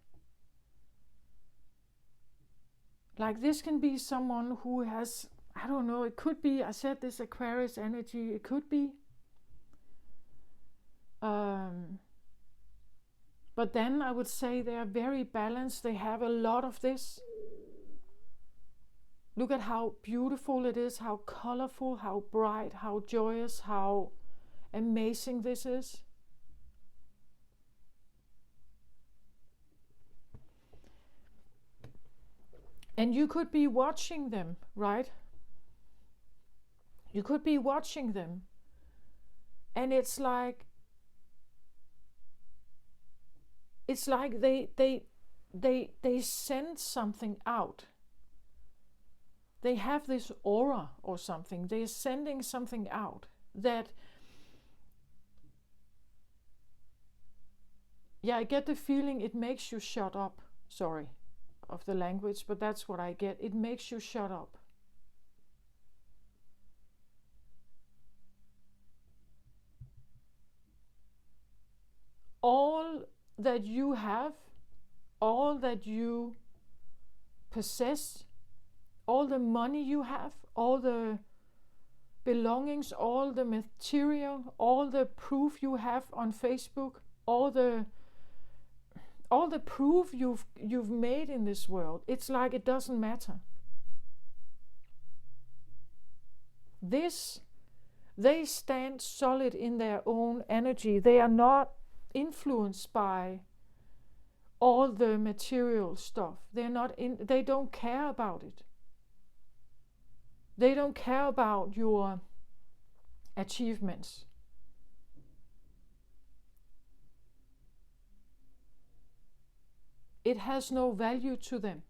Like this can be someone who has, I don't know, it could be, I said this Aquarius energy, it could be. But then I would say they are very balanced. They have a lot of this. Look at how beautiful it is, how colorful, how bright, how joyous, how amazing this is. And you could be watching them, right? You could be watching them. And it's like they send something out. They have this aura or something. They're sending something out that, I get the feeling it makes you shut up. Sorry of the language, but that's what I get. It makes you shut up. All that you have, all that you possess, all the money you have, all the belongings, all the material, all the proof you have on Facebook, all the proof you've made in this world, it's like it doesn't matter. They stand solid in their own energy. They are not influenced by all the material stuff. They don't care about it. They don't care about your achievements. It has no value to them.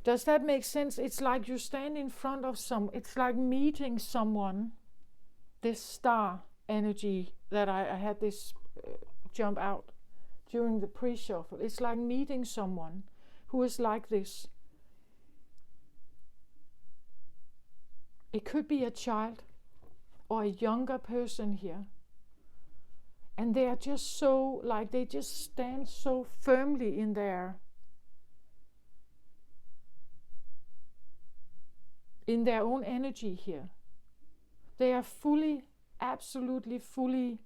Does that make sense? It's like you stand in front of it's like meeting someone, this star energy that I had this jump out during the pre-shuffle. It's like meeting someone who is like this. It could be a child or a younger person here. And they are just so, they just stand so firmly in their own energy here. They are absolutely fully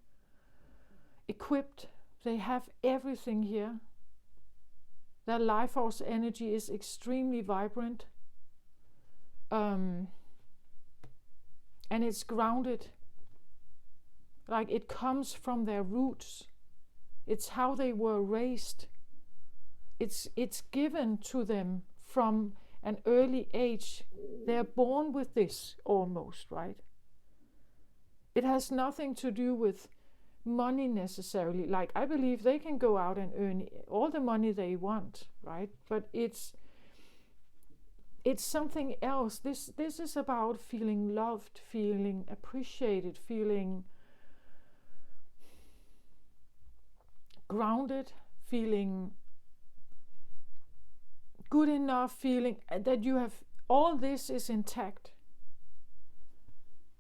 equipped. They have everything here. Their life force energy is extremely vibrant. And it's grounded. Like it comes from their roots. It's how they were raised. It's given to them from an early age. They're born with this almost, right? It has nothing to do with money necessarily. Like I believe they can go out and earn all the money they want, right? But it's something else. This is about feeling loved, feeling appreciated, feeling grounded, feeling good enough, feeling that you have all this is intact.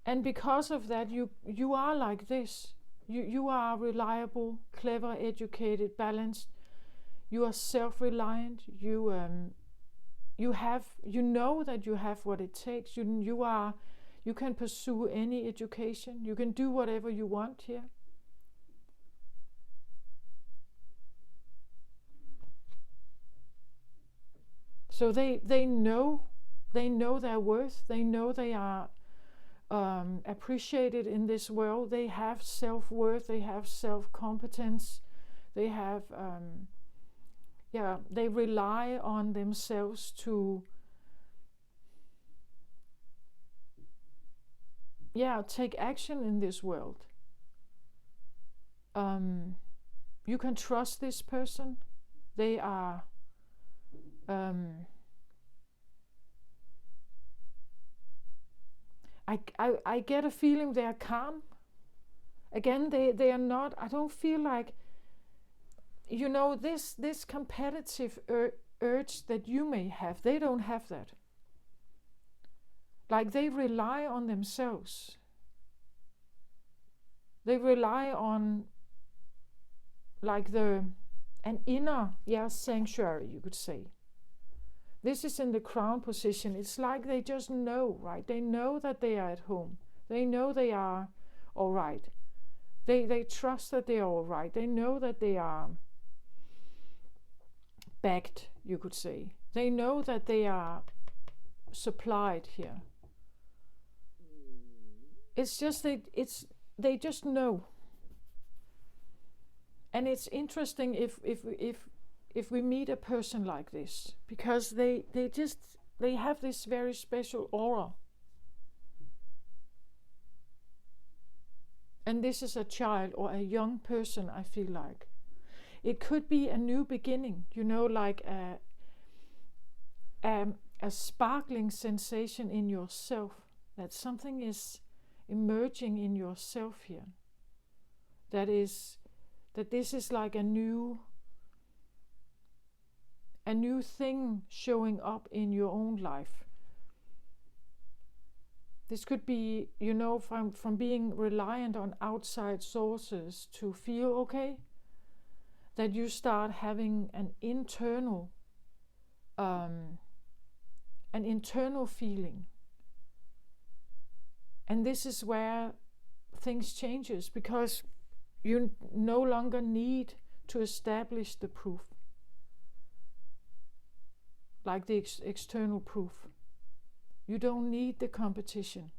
And because of that, you are like this. You are reliable, clever, educated, balanced. You are self-reliant. You know that you have what it takes. You can pursue any education. You can do whatever you want here. So they know their worth. They know they are appreciated in this world. They have self-worth. They have self-competence. They have they rely on themselves to take action in this world. You can trust this person. They are I get a feeling they are calm. Again, they are not, I don't feel like, this competitive urge that you may have, they don't have that. Like they rely on themselves. They rely on like an inner sanctuary, you could say. This is in the crown position. It's like they just know, right? They know that they are at home. They know they are all right. They trust that they are all right. They know that they are backed, you could say. They know that they are supplied here. It's just they just know. And it's interesting if we meet a person like this, because they have this very special aura. And this is a child or a young person, I feel like. It could be a new beginning, like a sparkling sensation in yourself, that something is emerging in yourself here. That this is like a new thing showing up in your own life. This could be, from being reliant on outside sources to feel okay, that you start having an internal feeling. And this is where things changes, because you no longer need to establish the proof, like the external proof. You don't need the competition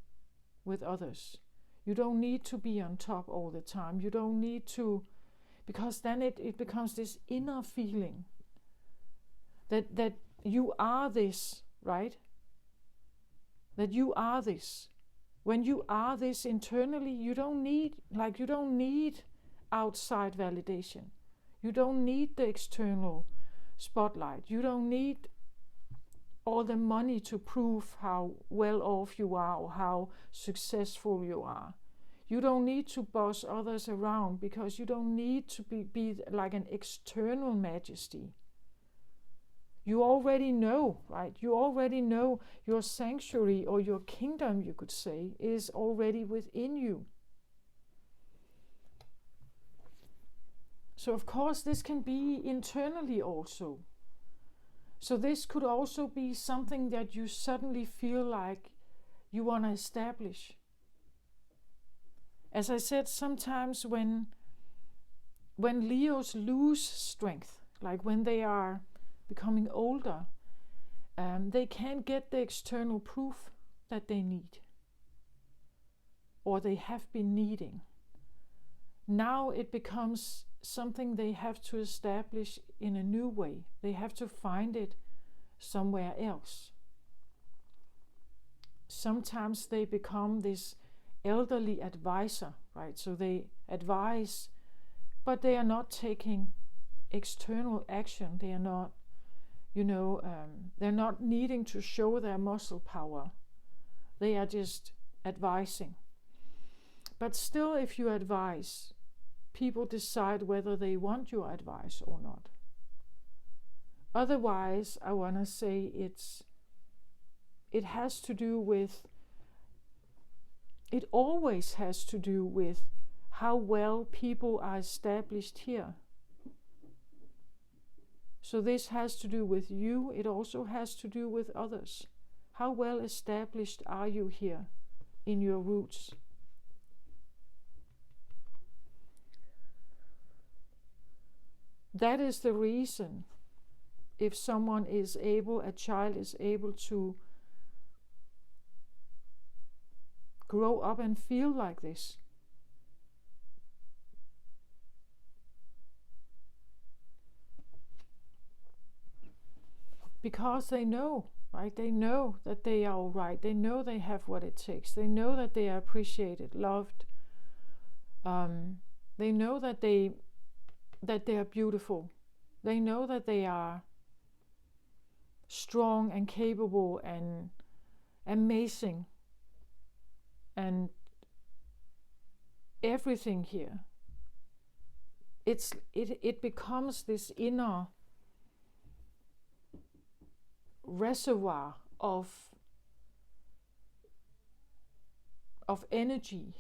with others. You don't need to be on top all the time. You don't need to, because then it becomes this inner feeling that you are this, right? That you are this. When you are this internally, you don't need outside validation. You don't need the external spotlight. You don't need all the money to prove how well off you are or how successful you are. You don't need to boss others around, because you don't need to be like an external majesty. You already know, right? You already know your sanctuary, or your kingdom, you could say, is already within you. So of course this can be internally also. So this could also be something that you suddenly feel like you want to establish. As I said, sometimes when Leos lose strength, like when they are becoming older, they can't get the external proof that they need, or they have been needing. Now it becomes something they have to establish in a new way. They have to find it somewhere else. Sometimes they become this elderly advisor, right? So they advise, but they are not taking external action. They are not, they're not needing to show their muscle power. They are just advising. But still, if you advise, people decide whether they want your advice or not. Otherwise, I want to say it has to do with, it always has to do with how well people are established here. So this has to do with you. It also has to do with others. How well established are you here in your roots? That is the reason, if someone is able, a child is able to grow up and feel like this. Because they know right? They know that they are all right. They know they have what it takes. They know that they are appreciated, loved. They know that they are beautiful. They know that they are strong and capable and amazing and everything here. It becomes this inner reservoir of energy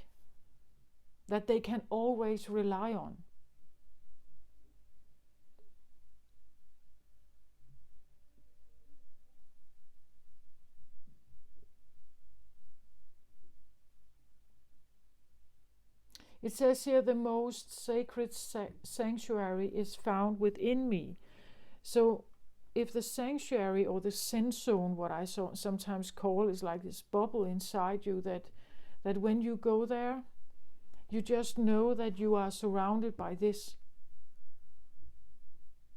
that they can always rely on. It says here, the most sacred sanctuary is found within me. So if the sanctuary or the Zen zone, what I sometimes call, is like this bubble inside you, that when you go there, you just know that you are surrounded by this.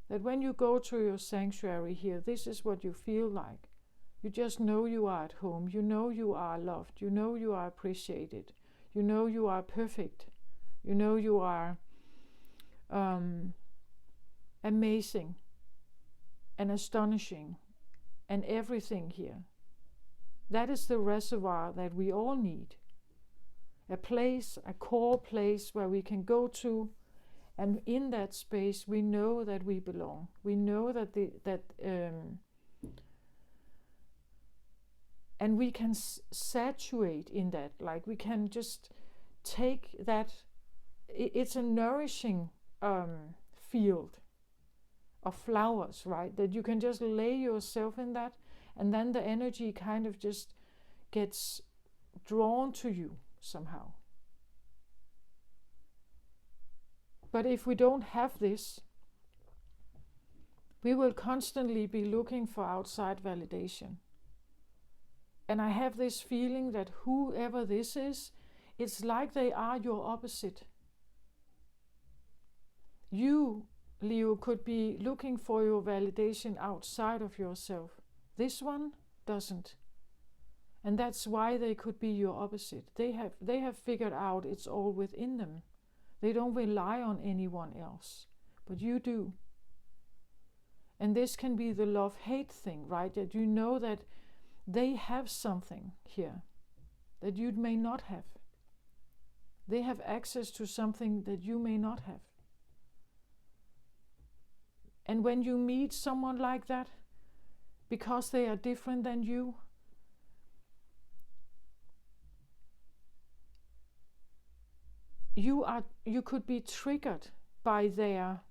That when you go to your sanctuary here, this is what you feel like. You just know you are at home. You know you are loved. You know you are appreciated. You know you are perfect. You know you are amazing and astonishing and everything here. That is the reservoir that we all need. A place, a core place where we can go to, and in that space we know that we belong. We know that and we can saturate in that. Like we can just take that. It's a nourishing field of flowers, right? That you can just lay yourself in that, and then the energy kind of just gets drawn to you somehow. But if we don't have this, we will constantly be looking for outside validation. And I have this feeling that whoever this is, it's like they are your opposite. You, Leo, could be looking for your validation outside of yourself. This one doesn't. And that's why they could be your opposite. They have figured out it's all within them. They don't rely on anyone else, but you do. And this can be the love-hate thing, right? That you know that they have something here that you may not have. They have access to something that you may not have. And when you meet someone like that, because they are different than you, you could be triggered by their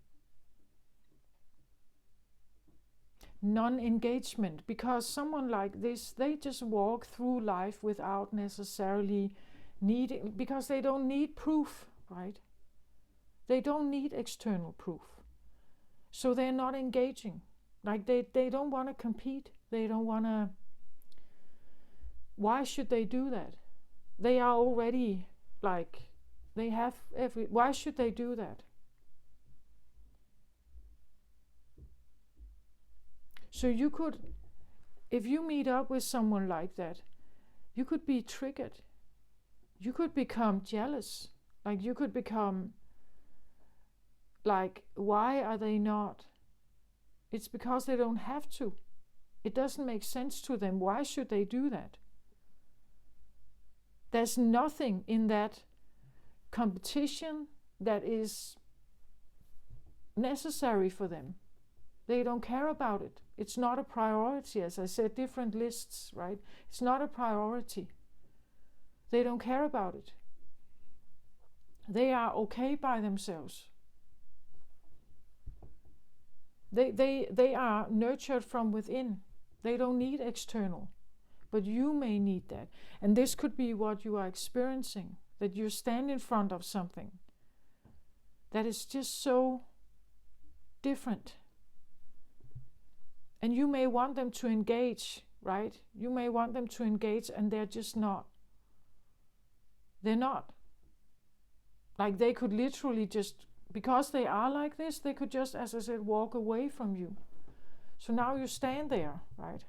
non-engagement, because someone like this, they just walk through life without necessarily needing, because they don't need proof, right? They don't need external proof. So they're not engaging. Like they don't want to compete. They don't want to. Why should they do that? They are already like, they have why should they do that? So you could, if you meet up with someone like that, you could be triggered. You could become jealous. Like you could become like, why are they not? It's because they don't have to. It doesn't make sense to them. Why should they do that? There's nothing in that competition that is necessary for them. They don't care about it. It's not a priority. As I said, different lists, right? It's not a priority. They don't care about it. They are okay by themselves. They are nurtured from within. They don't need external. But you may need that. And this could be what you are experiencing, that you stand in front of something that is just so different. And you may want them to engage, right? You may want them to engage, and they're just not. They're not. Like they could literally just, because they are like this, they could just, as I said, walk away from you. So now you stand there, right?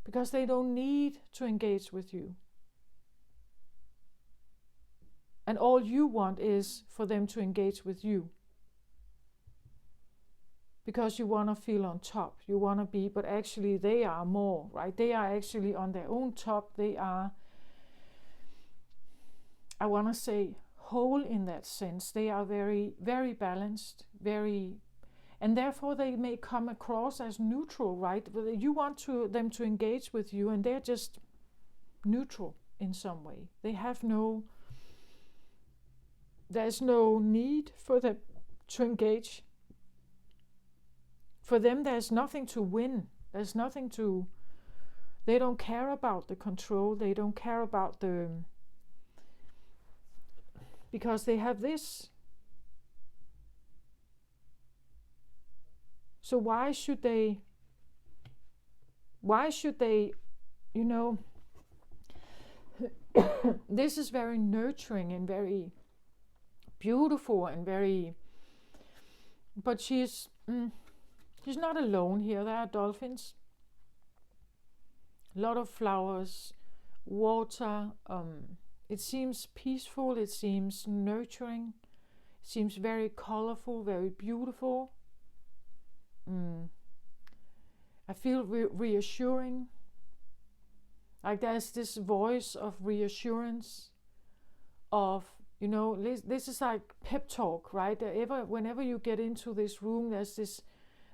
because they don't need to engage with you. And all you want is for them to engage with you. Because you want to feel on top, you want to be, but actually they are more, right? They are actually on their own top. They are, I want to say, whole in that sense. They are very, very balanced, very, and therefore they may come across as neutral, right? You want them to engage with you, and they're just neutral in some way. They have there's no need for them to engage. For them, there's nothing to win. There's nothing to, they don't care about the control. They don't care about because they have this. So why should they, you know, this is very nurturing and very beautiful and very, but she's not alone here. There are dolphins, a lot of flowers, water. It seems peaceful, it seems nurturing, it seems very colorful, very beautiful. I feel reassuring. Like there's this voice of reassurance, of, you know, this is like pep talk, right? Whenever you get into this room, there's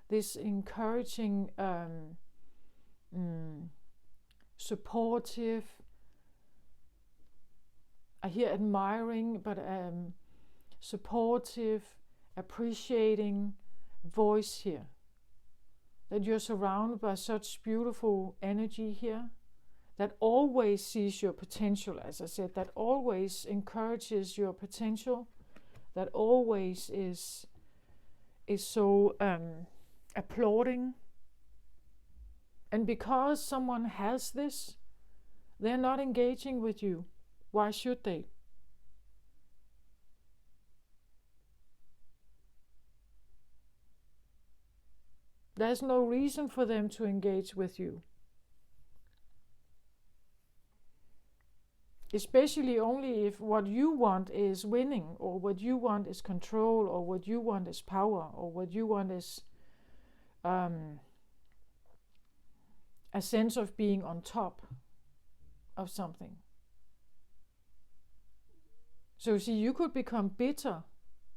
this encouraging, supportive, I hear admiring, but supportive, appreciating voice here. That you're surrounded by such beautiful energy here, that always sees your potential, as I said, that always encourages your potential, that always is so applauding. And because someone has this, they're not engaging with you. Why should they? There's no reason for them to engage with you. Especially only if what you want is winning, or what you want is control, or what you want is power, or what you want is a sense of being on top of something. So see, you could become bitter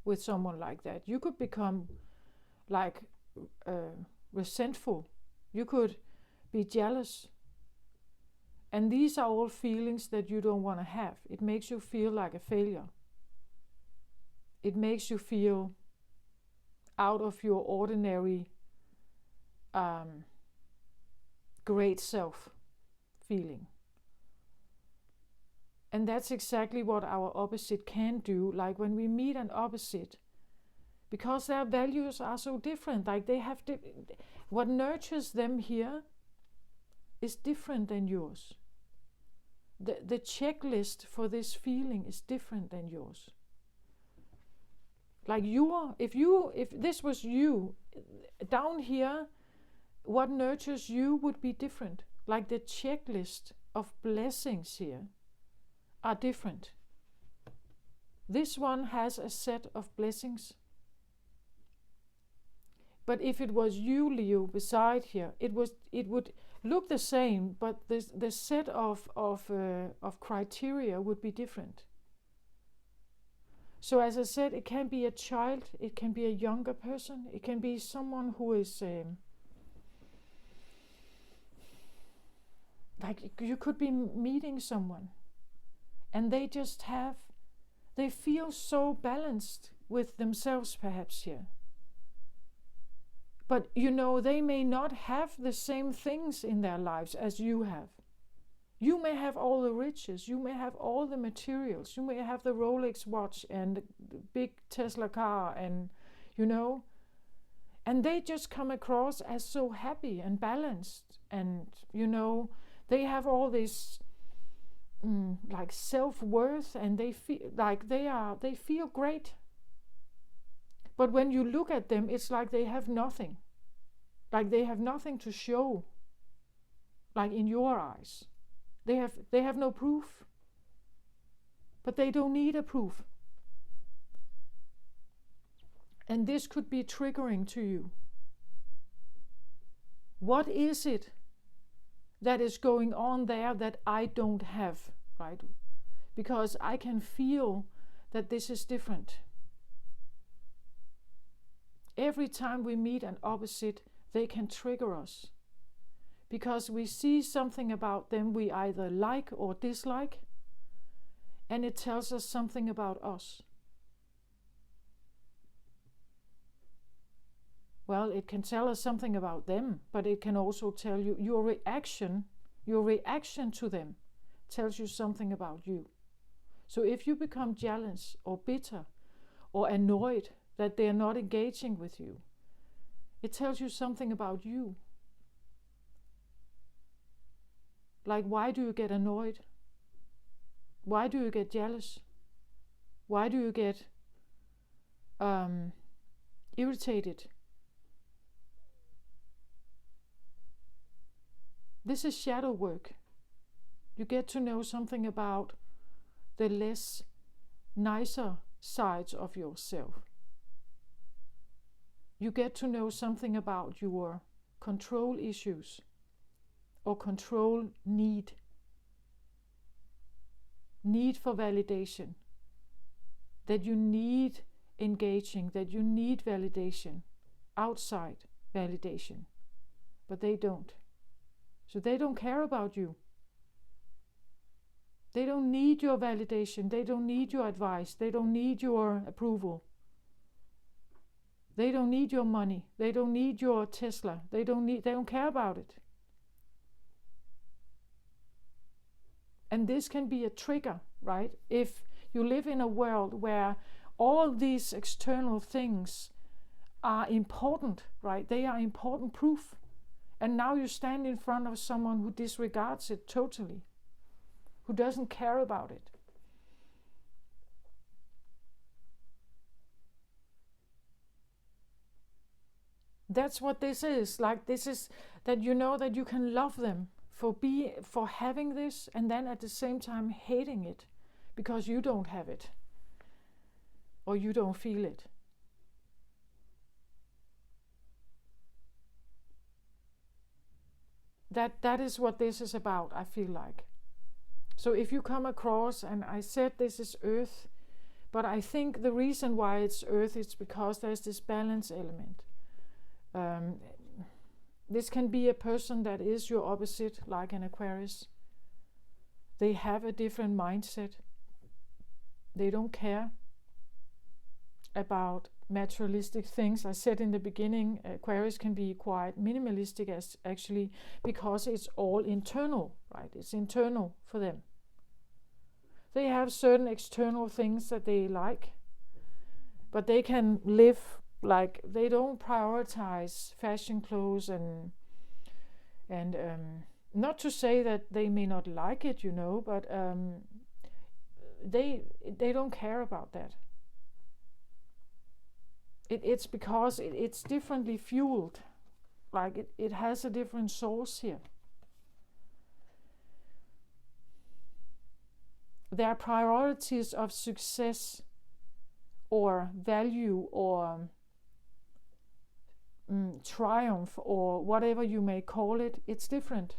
with someone like that. You could become like resentful. You could be jealous. And these are all feelings that you don't want to have. It makes you feel like a failure. It makes you feel out of your ordinary great self feeling. And that's exactly what our opposite can do. Like when we meet an opposite, because their values are so different, like they have what nurtures them here is different than yours. The checklist for this feeling is different than yours. Like if this was you down here, what nurtures you would be different. Like the checklist of blessings here are different. This one has a set of blessings. But if it was you, Leo, beside here, it would look the same, but the set of criteria would be different. So as I said, it can be a child, it can be a younger person, it can be someone who is like you could be meeting someone, and they feel so balanced with themselves, perhaps here. But you know, they may not have the same things in their lives as you have. You may have all the riches, you may have all the materials, you may have the Rolex watch and the big Tesla car, and you know, and they just come across as so happy and balanced, and you know, they have all this like self-worth, and they feel like they feel great. But when you look at them, it's like they have nothing. Like they have nothing to show. like in your eyes. They have no proof, but they don't need a proof. And this could be triggering to you. What is it that is going on there that I don't have, right? Because I can feel that this is different. Every time we meet an opposite, they can trigger us. Because we see something about them we either like or dislike, and it tells us something about us. Well, it can tell us something about them, but it can also tell you your reaction to them tells you something about you. So if you become jealous or bitter or annoyed that they are not engaging with you, it tells you something about you. Like, why do you get annoyed? Why do you get jealous? Why do you get irritated? This is shadow work. You get to know something about the less nicer sides of yourself. You get to know something about your control issues or control need for validation, that you need engaging, that you need validation, outside validation, but they don't. So they don't care about you. They don't need your validation. They don't need your advice. They don't need your approval. They don't need your money. They don't need your Tesla. They don't care about it. And this can be a trigger, right? If you live in a world where all these external things are important, right? They are important proof. And now you stand in front of someone who disregards it totally, who doesn't care about it. That's what this is. Like, this is that you know that you can love them for having this, and then at the same time hating it because you don't have it or you don't feel it. That is what this is about, I feel like. So if you come across, and I said this is earth, but I think the reason why it's earth is because there's this balance element. This can be a person that is your opposite, like an Aquarius. They have a different mindset. They don't care about materialistic things. I said in the beginning, Aquarius can be quite minimalistic actually, because it's all internal, right? It's internal for them. They have certain external things that they like, but they can live like they don't prioritize fashion, clothes, and not to say that they may not like it, but they don't care about that. It's because it's differently fueled, like it has a different source here. Their priorities of success or value or triumph or whatever you may call it, it's different.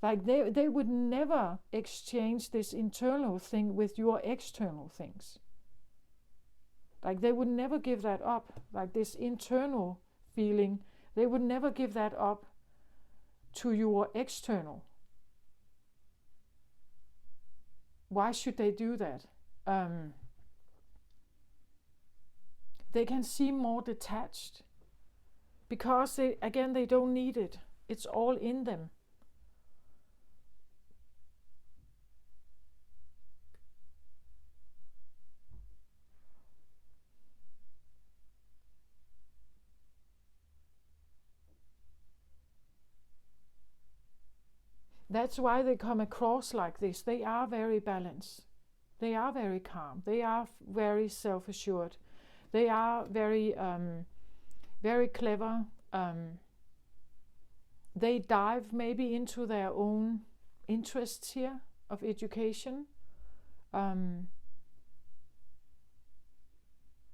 Like they would never exchange this internal thing with your external things. Like they would never give that up. Like this internal feeling, they would never give that up to your external. Why should they do that? They can seem more detached because they don't need it. It's all in them. That's why they come across like this. They are very balanced. They are very calm. They are very self-assured. They are very, very clever they dive maybe into their own interests here of education.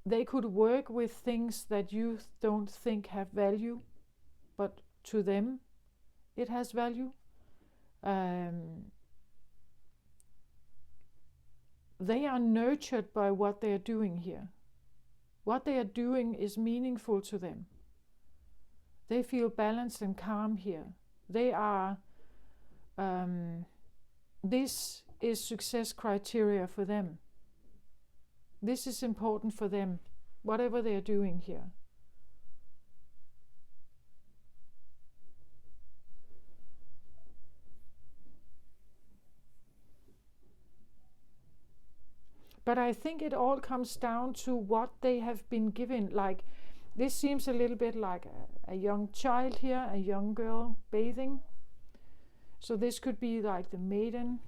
They could work with things that you don't think have value, but to them it has value. They are nurtured by what they are doing here. What they are doing is meaningful to them. They feel balanced and calm here. They are, this is success criteria for them. This is important for them, whatever they are doing here. But I think it all comes down to what they have been given. Like, this seems a little bit like a young child here, a young girl bathing. So this could be like the maiden.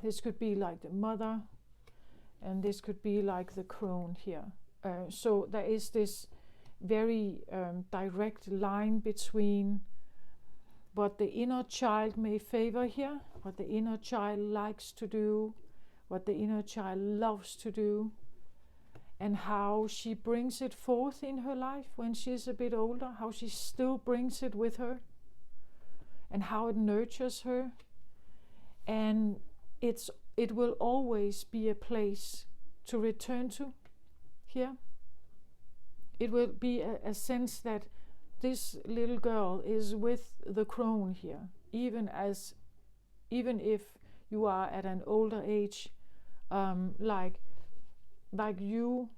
This could be like the mother. And this could be like the crone here. So there is this very direct line between what the inner child may favor here, what the inner child likes to do, what the inner child loves to do, and how she brings it forth in her life when she's a bit older, how she still brings it with her, and how it nurtures her. And it will always be a place to return to here. It will be a sense that this little girl is with the crone here, even if you are at an older age, like you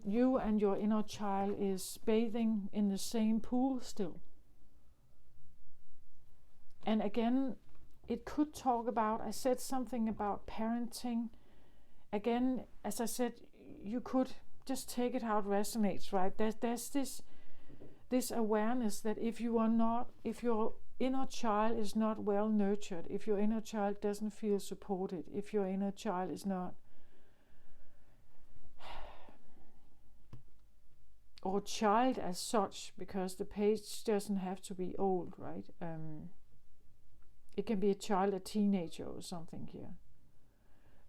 and your inner child is bathing in the same pool still. And again, it could talk about, I said something about parenting. Again, as I said, you could just take it how it resonates, right? There's this awareness that if your inner child is not well nurtured, if your inner child doesn't feel supported, if your inner child is not, or child as such, because the page doesn't have to be old, right? It can be a child, a teenager or something here.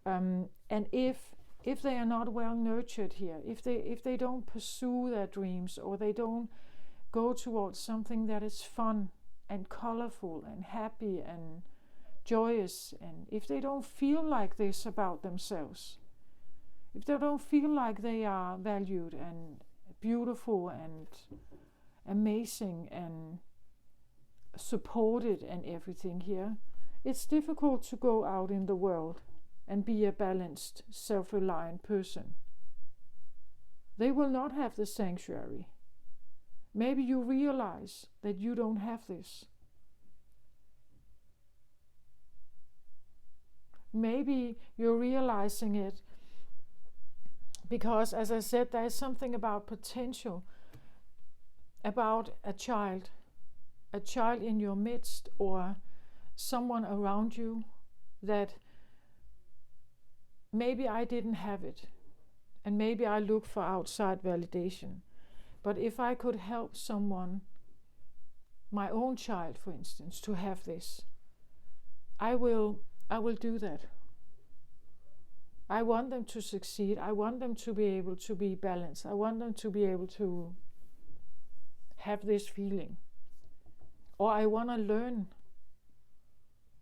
And if they are not well nurtured here, if they don't pursue their dreams, or they don't go towards something that is fun and colorful and happy and joyous, and if they don't feel like this about themselves, if they don't feel like they are valued and beautiful and amazing and supported and everything here, it's difficult to go out in the world and be a balanced, self-reliant person. They will not have the sanctuary. Maybe you realize that you don't have this. Maybe you're realizing it because, as I said, there is something about potential, about a child in your midst, or someone around you, that maybe I didn't have it, and maybe I look for outside validation. But if I could help someone, my own child, for instance, to have this, I will do that. I want them to succeed. I want them to be able to be balanced. I want them to be able to have this feeling. Or I want to learn.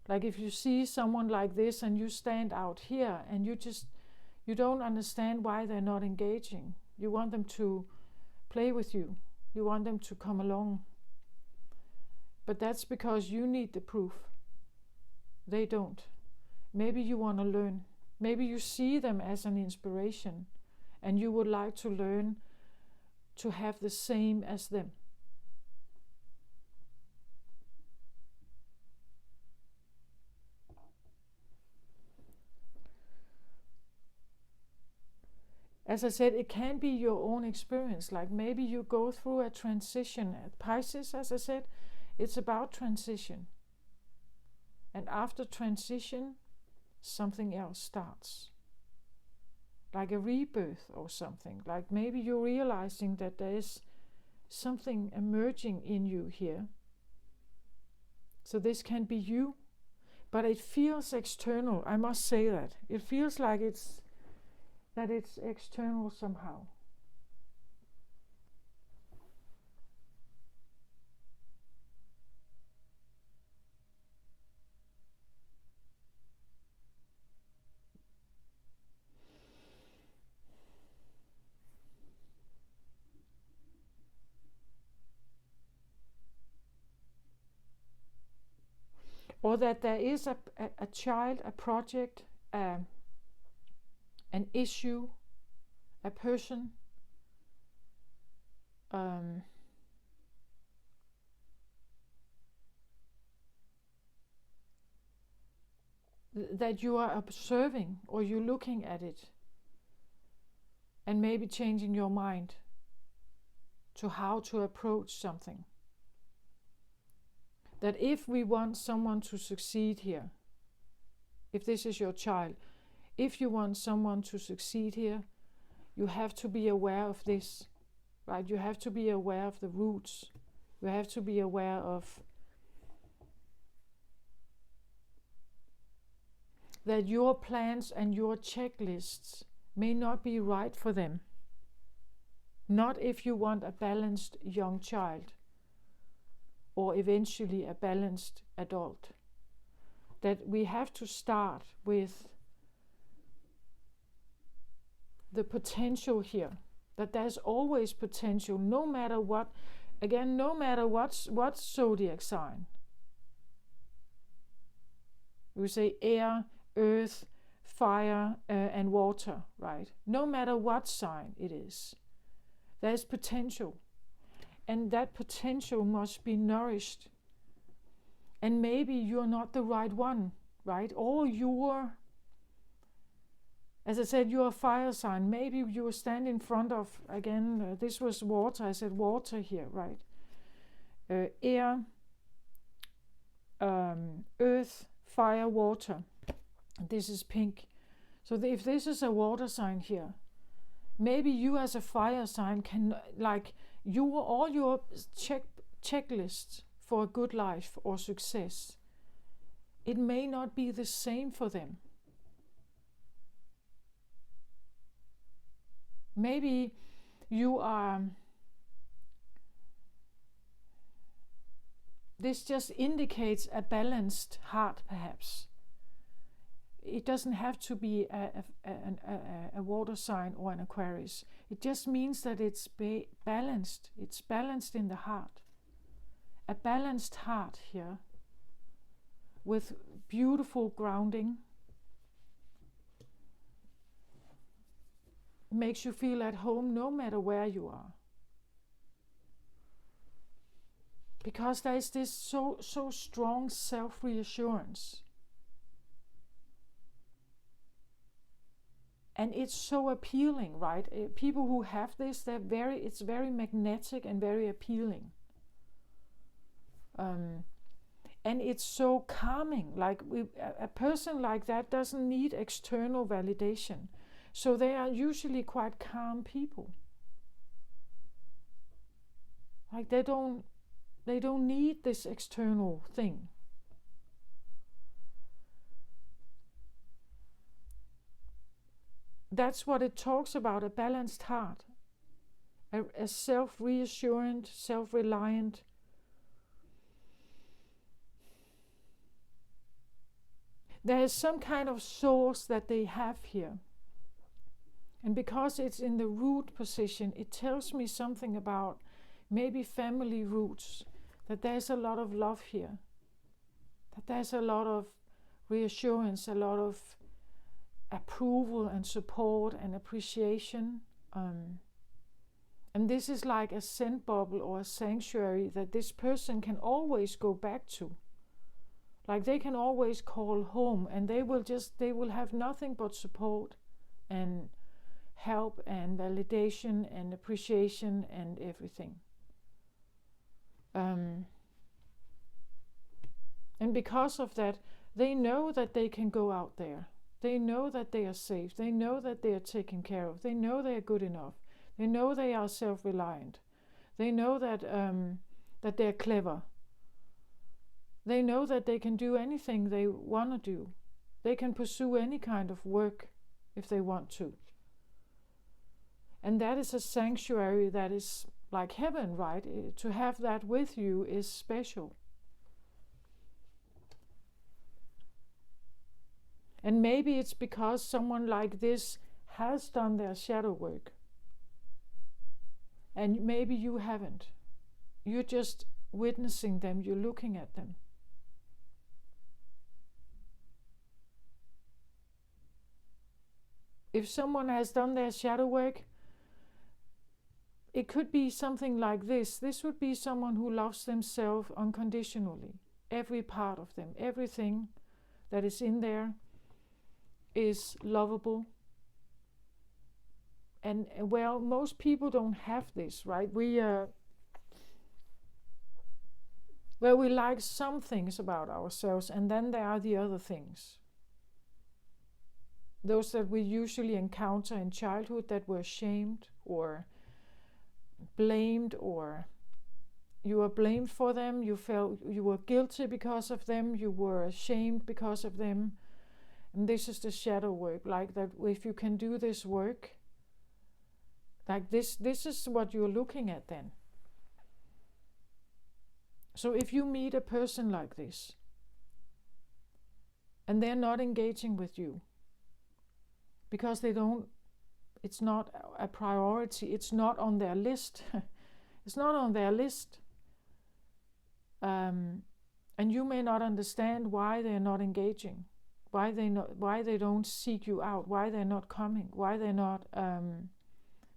Like if you see someone like this and you stand out here and you don't understand why they're not engaging. You want them to play with you. You want them to come along. But that's because you need the proof. They don't. Maybe you want to learn. Maybe you see them as an inspiration and you would like to learn to have the same as them. As I said, it can be your own experience. Like maybe you go through a transition. At Pisces, as I said, it's about transition. And after transition, something else starts. Like a rebirth or something. Like maybe you're realizing that there is something emerging in you here. So this can be you, but it feels external. I must say that. It feels like it's external somehow. Or that there is a child, a project, an issue, a person, that you are observing, or you're looking at it and maybe changing your mind to how to approach something. That if we want someone to succeed here, if this is your child, if you want someone to succeed here, you have to be aware of this, right? You have to be aware of the roots. You have to be aware of that your plans and your checklists may not be right for them. Not if you want a balanced young child, or eventually a balanced adult. That we have to start with the potential here. That there's always potential, no matter what, again, no matter what zodiac sign. We say air, earth, fire, and water, right? No matter what sign it is, there's potential. And that potential must be nourished. And maybe you're not the right one, right? Or you're, as I said, you're a fire sign. Maybe you stand in front of, again, this was water. I said water here, right? Air, earth, fire, water. This is pink. So if this is a water sign here, maybe you as a fire sign can, like, all your checklists for a good life or success, it may not be the same for them. Maybe you are, this just indicates a balanced heart perhaps. It doesn't have to be a water sign or an Aquarius. It just means that it's balanced. It's balanced in the heart. A balanced heart here with beautiful grounding makes you feel at home no matter where you are. Because there is this so strong self-reassurance. And it's so appealing, right? People who have this, it's very magnetic and very appealing. And it's so calming. Like a person like that doesn't need external validation. So they are usually quite calm people. Like they don't need this external thing. That's what it talks about, a balanced heart, a self-reassurant, self-reliant. There is some kind of source that they have here. And because it's in the root position, it tells me something about maybe family roots, that there's a lot of love here, that there's a lot of reassurance, a lot of approval and support and appreciation. And this is like a scent bubble or a sanctuary that this person can always go back to. Like they can always call home, and they will have nothing but support and help and validation and appreciation and everything. And because of that, they know that they can go out there. They know that they are safe. They know that they are taken care of. They know they are good enough. They know they are self-reliant. They know that they're clever. They know that they can do anything they want to do. They can pursue any kind of work if they want to. And that is a sanctuary that is like heaven, right? To have that with you is special. And maybe it's because someone like this has done their shadow work. And maybe you haven't. You're just witnessing them, you're looking at them. If someone has done their shadow work, it could be something like this. This would be someone who loves themselves unconditionally. Every part of them, everything that is in there is lovable. And well, most people don't have this, right? We like some things about ourselves, and then there are the other things. Those that we usually encounter in childhood that were shamed or blamed, or you were blamed for them, you felt you were guilty because of them, you were ashamed because of them. And this is the shadow work, like that. If you can do this work, like this is what you're looking at then. So if you meet a person like this, and they're not engaging with you, because it's not a priority, it's not on their list, it's not on their list, and you may not understand why they're not engaging, why they don't seek you out, why they're not coming, why they're not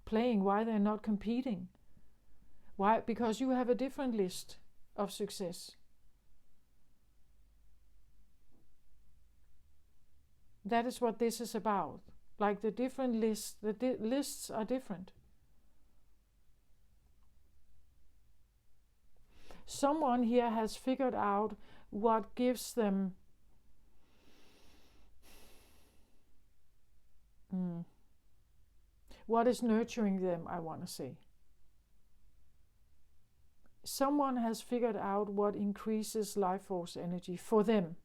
playing, why they're not competing. Why? Because you have a different list of success. That is what this is about. Like the different lists, lists are different. Someone here has figured out what gives them what is nurturing them, I want to say. Someone has figured out what increases life force energy for them,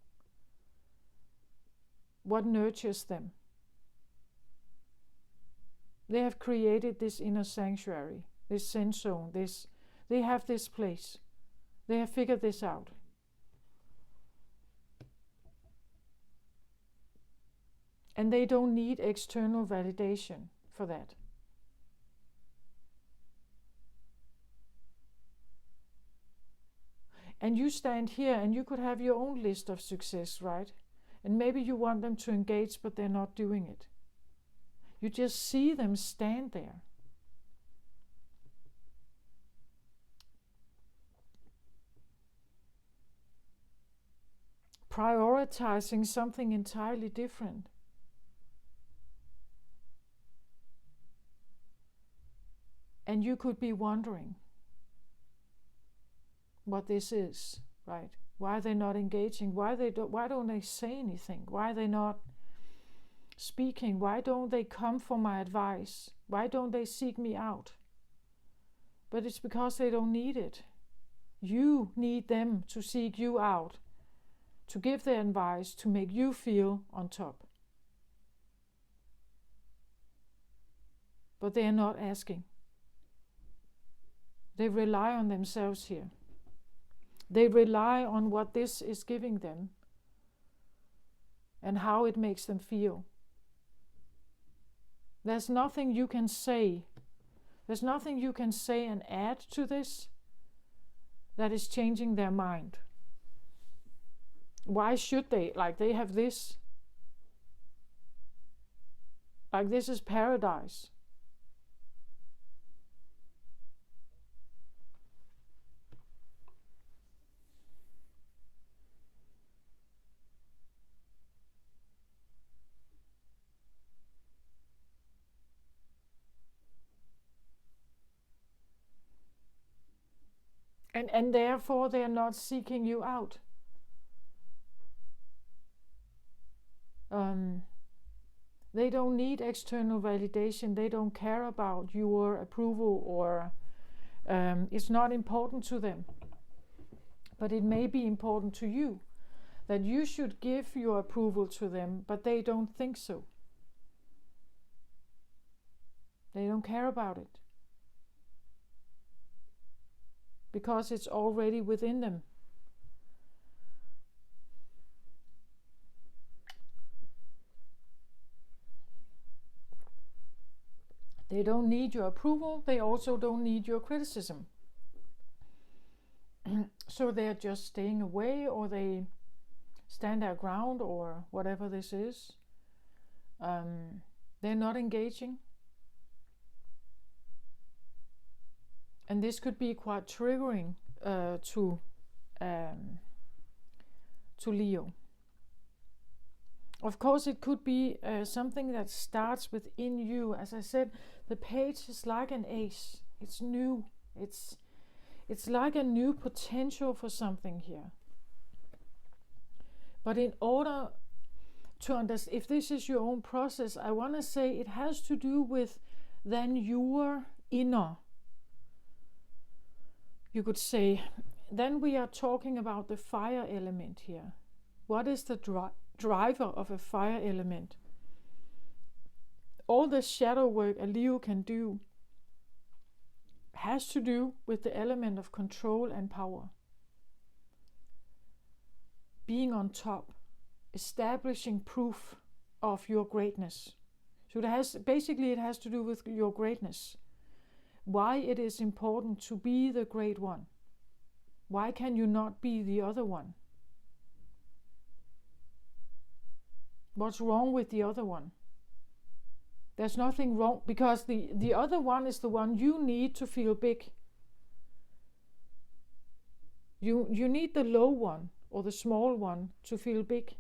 what nurtures them. They have created this inner sanctuary, this Zen zone, they have this place. They have figured this out. And they don't need external validation for that. And you stand here and you could have your own list of success, right? And maybe you want them to engage, but they're not doing it. You just see them stand there. Prioritizing something entirely different. And you could be wondering what this is, right? Why are they not engaging? Why don't they say anything? Why are they not speaking? Why don't they come for my advice? Why don't they seek me out? But it's because they don't need it. You need them to seek you out, to give their advice, to make you feel on top. But they are not asking. They rely on themselves here. They rely on what this is giving them and how it makes them feel. There's nothing you can say. There's nothing you can say and add to this that is changing their mind. Why should they? Like they have this. Like this is paradise. And therefore they are not seeking you out. They don't need external validation. They don't care about your approval or It's not important to them, but it may be important to you, that you should give your approval to them, but they don't think so. They don't care about it, because it's already within them. They don't need your approval. They also don't need your criticism. So they're just staying away, or they stand their ground, or whatever this is. They're not engaging. And this could be quite triggering to Leo. Of course, it could be something that starts within you. As I said, the page is like an ace. It's new. It's like a new potential for something here. But in order to understand, if this is your own process, I want to say it has to do with then your inner. You could say, then we are talking about the fire element here. What is the driver of a fire element? All the shadow work a Leo can do has to do with the element of control and power. Being on top, establishing proof of your greatness. So it has to do with your greatness. Why it is important to be the great one. Why can you not be the other one? What's wrong with the other one? There's nothing wrong, because the other one is the one you need to feel big. You need the low one or the small one to feel big.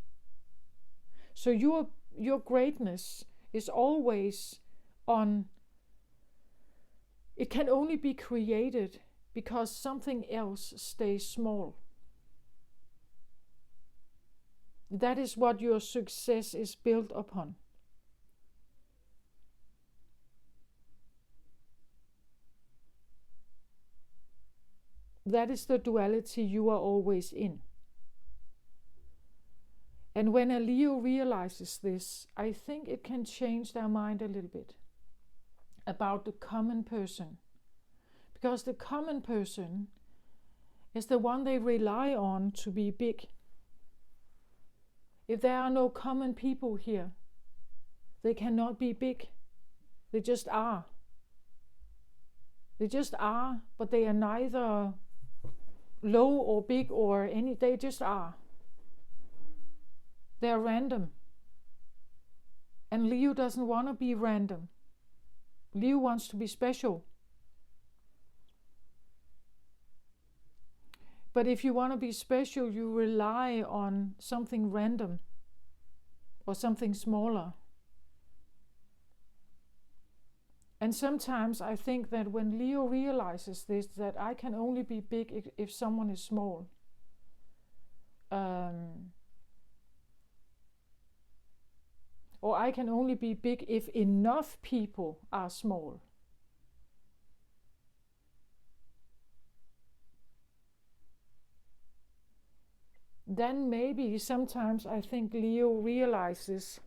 So your greatness is always on. It can only be created because something else stays small. That is what your success is built upon. That is the duality you are always in. And when a Leo realizes this, I think it can change their mind a little bit about the common person. Because the common person is the one they rely on to be big. If there are no common people here, they cannot be big. They just are. They just are, but they are neither low or big or any, they just are. They're random. And Leo doesn't want to be random. Leo wants to be special. But if you want to be special, you rely on something random or something smaller. And sometimes I think that when Leo realizes this, that I can only be big if someone is small. Or I can only be big if enough people are small. Then maybe sometimes I think Leo realizes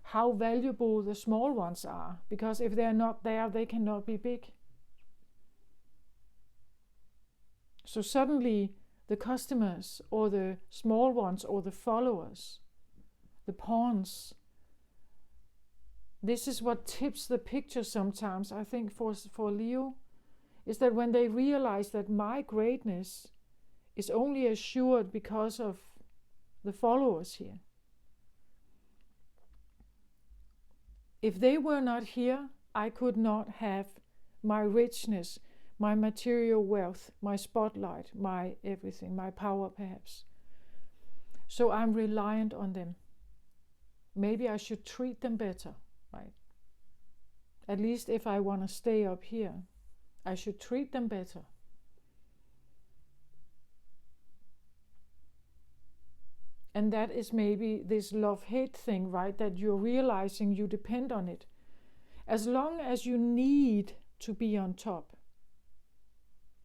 how valuable the small ones are, because if they're not there, they cannot be big. So suddenly the customers or the small ones or the followers, the pawns, this is what tips the picture sometimes, I think, for Leo, is that when they realize that my greatness is only assured because of the followers here. If they were not here, I could not have my richness, my material wealth, my spotlight, my everything, my power perhaps. So I'm reliant on them. Maybe I should treat them better, right? At least if I want to stay up here, I should treat them better. And that is maybe this love-hate thing, right? That you're realizing you depend on it. As long as you need to be on top,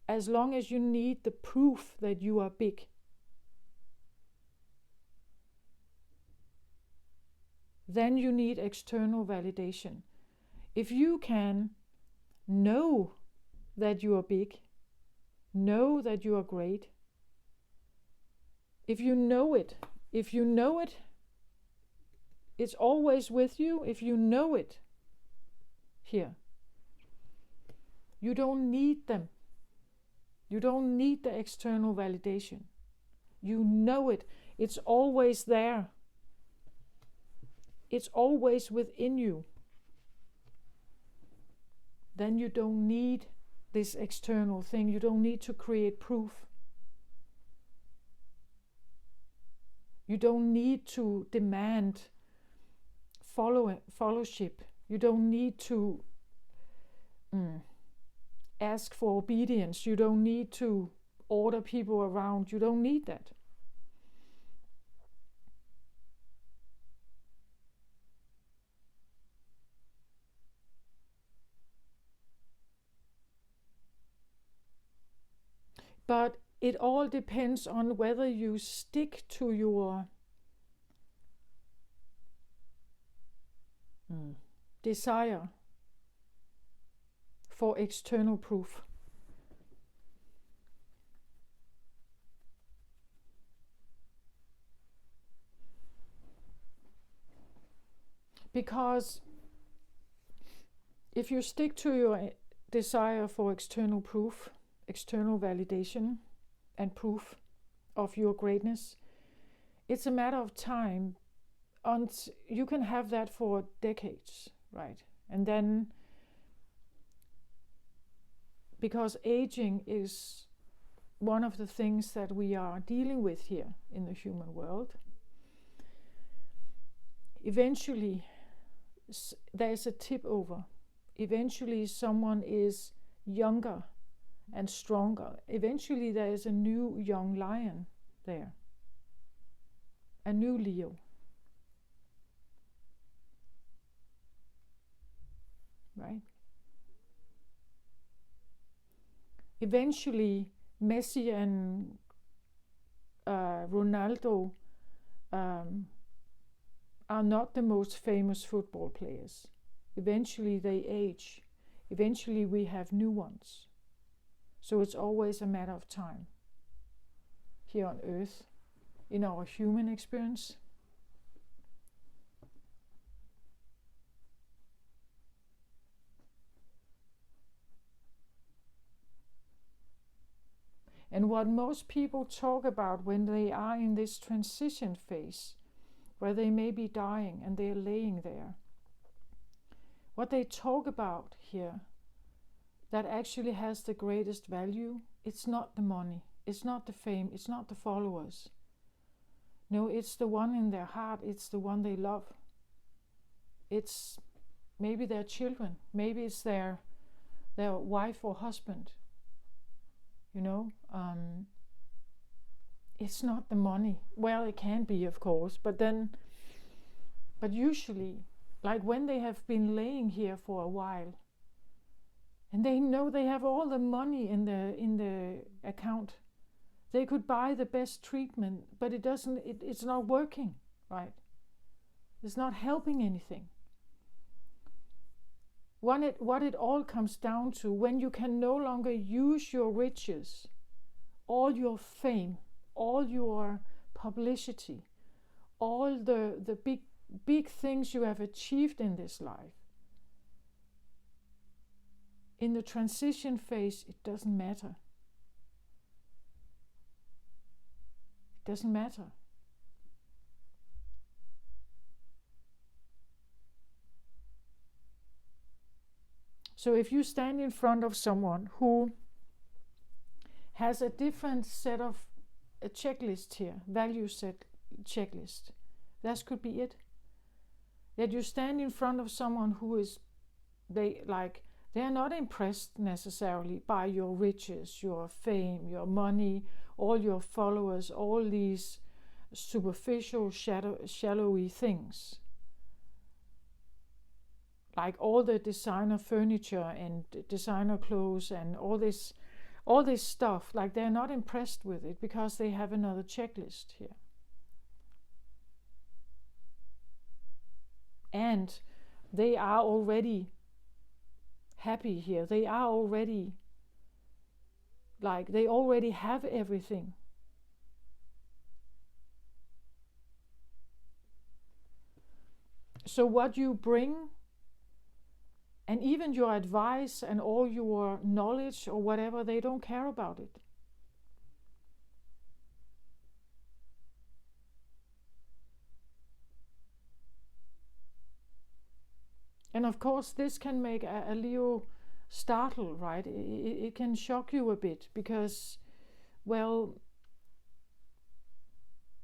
as long as you need the proof that you are big, then you need external validation. If you can know that you are big, know that you are great, if you know it, it's always with you. If you know it here, you don't need them. You don't need the external validation. You know it. It's always there. It's always within you. Then you don't need this external thing. You don't need to create proof. You don't need to demand fellowship. You don't need to ask for obedience. You don't need to order people around. You don't need that. But it all depends on whether you stick to your desire for external proof. Because if you stick to your desire for external proof, external validation and proof of your greatness, it's a matter of time. And you can have that for decades, right? And then, because aging is one of the things that we are dealing with here in the human world, eventually there's a tip over. Eventually someone is younger and stronger. Eventually there is a new young lion there, a new Leo. Right? Eventually Messi and Ronaldo are not the most famous football players. Eventually they age. Eventually we have new ones. So it's always a matter of time here on earth, in our human experience. And what most people talk about when they are in this transition phase, where they may be dying and they're laying there, what they talk about here that actually has the greatest value, it's not the money, it's not the fame, it's not the followers. No, it's the one in their heart, it's the one they love. It's maybe their children, maybe it's their wife or husband. You know, it's not the money. Well, it can be, of course, but usually, like when they have been laying here for a while, and they know they have all the money in the account, they could buy the best treatment, but it's not working, right? It's not helping anything. What it all comes down to, when you can no longer use your riches, all your fame, all your publicity, all the big things you have achieved in this life, in the transition phase, it doesn't matter. It doesn't matter. So if you stand in front of someone who has a different set of a checklist here, value set checklist, that could be it. That you stand in front of someone who is, they're not impressed necessarily by your riches, your fame, your money, all your followers, all these superficial, shallowy things. Like all the designer furniture and designer clothes and all all this stuff, like they're not impressed with it because they have another checklist here. And they are already happy here. They are already, like, they already have everything. So what you bring, and even your advice and all your knowledge or whatever, they don't care about it. And of course, this can make a Leo startle, right? It can shock you a bit because, well,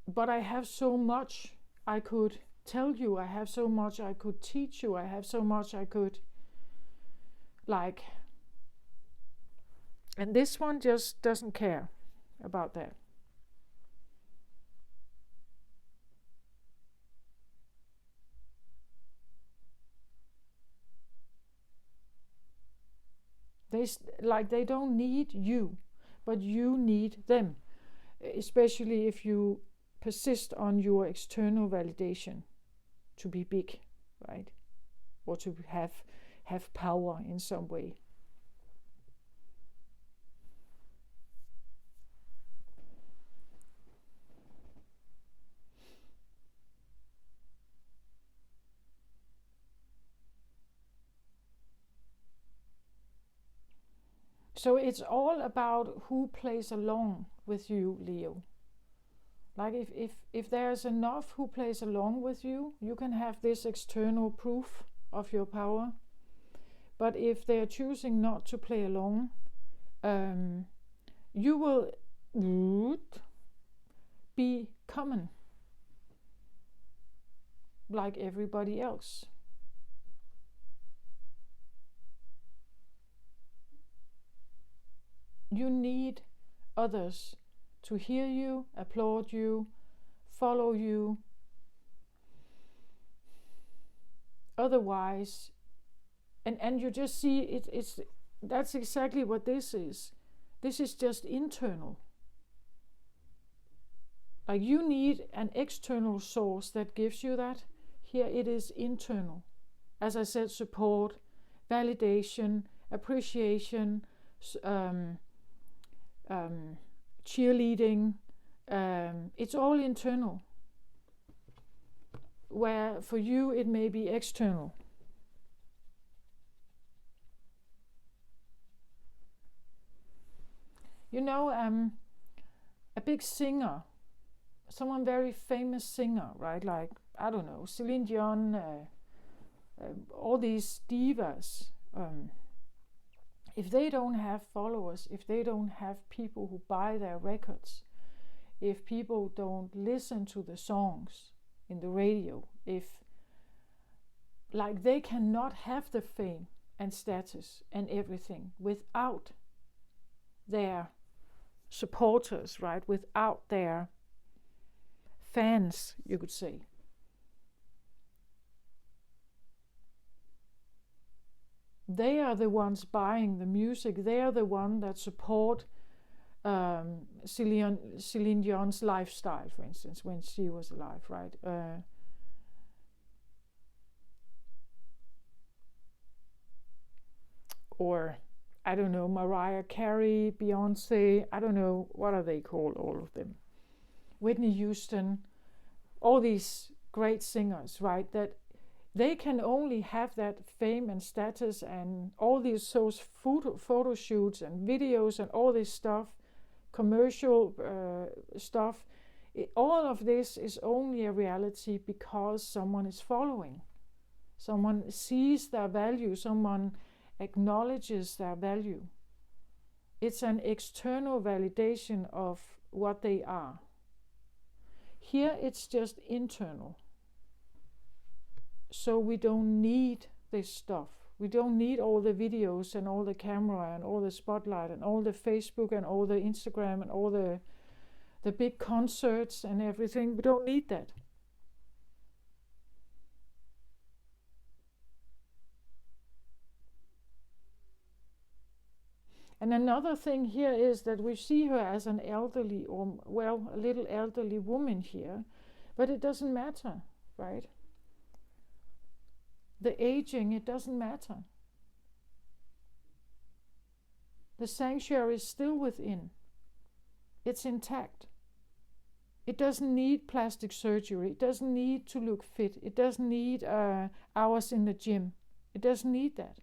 but I have so much I could tell you. I have so much I could teach you. I have so much I could, like, and this one just doesn't care about that. They don't need you, but you need them, especially if you persist on your external validation to be big, right? Or to have power in some way. So it's all about who plays along with you, Leo. Like if there's enough who plays along with you, you can have this external proof of your power. But if they're choosing not to play along, you will be common, like everybody else. You need others to hear you, applaud you, follow you. Otherwise, and you just see it's that's exactly what this is. This is just internal. Like you need an external source that gives you that. Here it is internal. As I said, support, validation, appreciation, cheerleading. It's all internal. Where for you it may be external. You know, a big singer, someone very famous singer, right? Like, I don't know, Celine Dion, all these divas. If they don't have followers, if they don't have people who buy their records, if people don't listen to the songs in the radio, if, like, they cannot have the fame and status and everything without their supporters, right? Without their fans, you could say. They are the ones buying the music. They are the ones that support Celine Dion's lifestyle, for instance, when she was alive, right? Or, I don't know, Mariah Carey, Beyonce, I don't know, what are they called, all of them? Whitney Houston, all these great singers, right? That they can only have that fame and status and all these those photo shoots and videos and all this stuff, commercial stuff. All of this is only a reality because someone is following. Someone sees their value. Someone acknowledges their value. It's an external validation of what they are. Here it's just internal. So we don't need this stuff. We don't need all the videos and all the camera and all the spotlight and all the Facebook and all the Instagram and all the big concerts and everything. We don't need that. And another thing here is that we see her as an elderly, or a little elderly woman here, but it doesn't matter, right? The aging, it doesn't matter. The sanctuary is still within. It's intact. It doesn't need plastic surgery. It doesn't need to look fit. It doesn't need hours in the gym. It doesn't need that.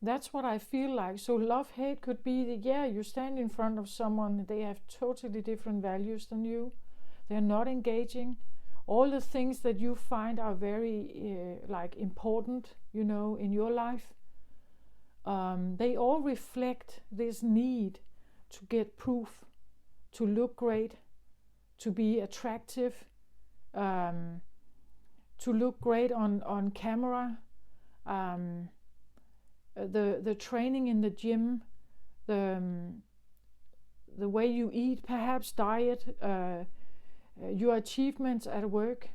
That's what I feel like. So love-hate could be, you stand in front of someone, they have totally different values than you. They're not engaging. All the things that you find are very important, in your life, they all reflect this need to get proof, to look great, to be attractive, to look great on camera. The training in the gym, the way you eat, perhaps diet, your achievements at work,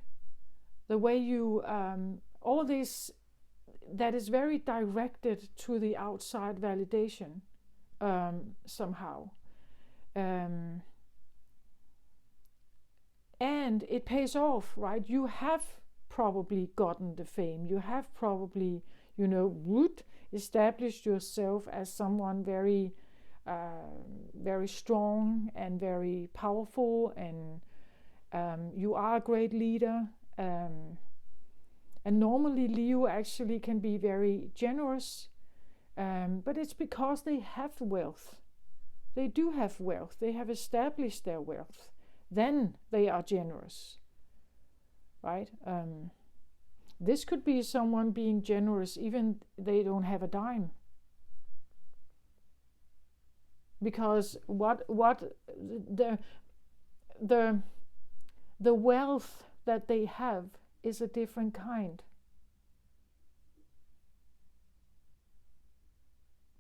the way you, all this that is very directed to the outside validation somehow. And it pays off, right? You have probably gotten the fame. You have probably, established yourself as someone very, very strong and very powerful, and you are a great leader. And normally Leo actually can be very generous, but it's because they have wealth. They do have wealth. They have established their wealth. Then they are generous, right? This could be someone being generous even they don't have a dime. Because what the wealth that they have is a different kind,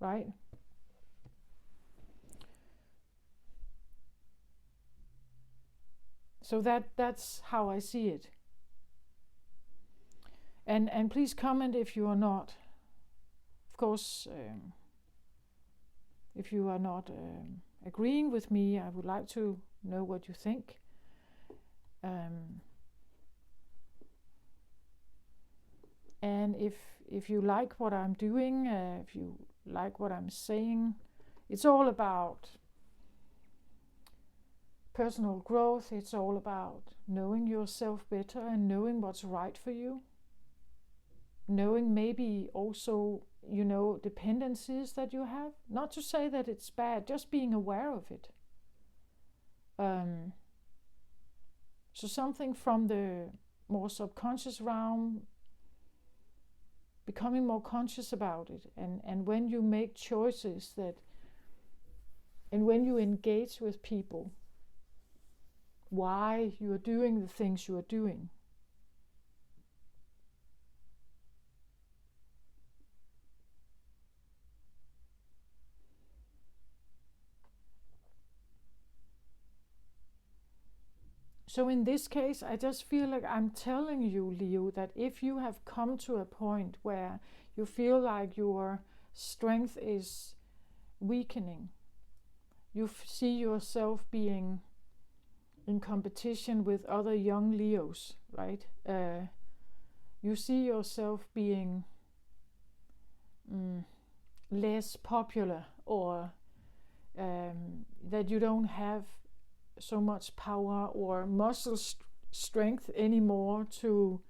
right? So that's how I see it. And please comment if you are not. Of course, if you are not agreeing with me, I would like to know what you think. And if you like what I'm doing, if you like what I'm saying, it's all about personal growth. It's all about knowing yourself better and knowing what's right for you. Knowing maybe also, dependencies that you have. Not to say that it's bad, just being aware of it. So something from the more subconscious realm, becoming more conscious about it. And when you make choices and when you engage with people, why you are doing the things you are doing. So in this case, I just feel like I'm telling you, Leo, that if you have come to a point where you feel like your strength is weakening, you see yourself being in competition with other young Leos, right? You see yourself being less popular, or that you don't have so much power or muscle strength anymore to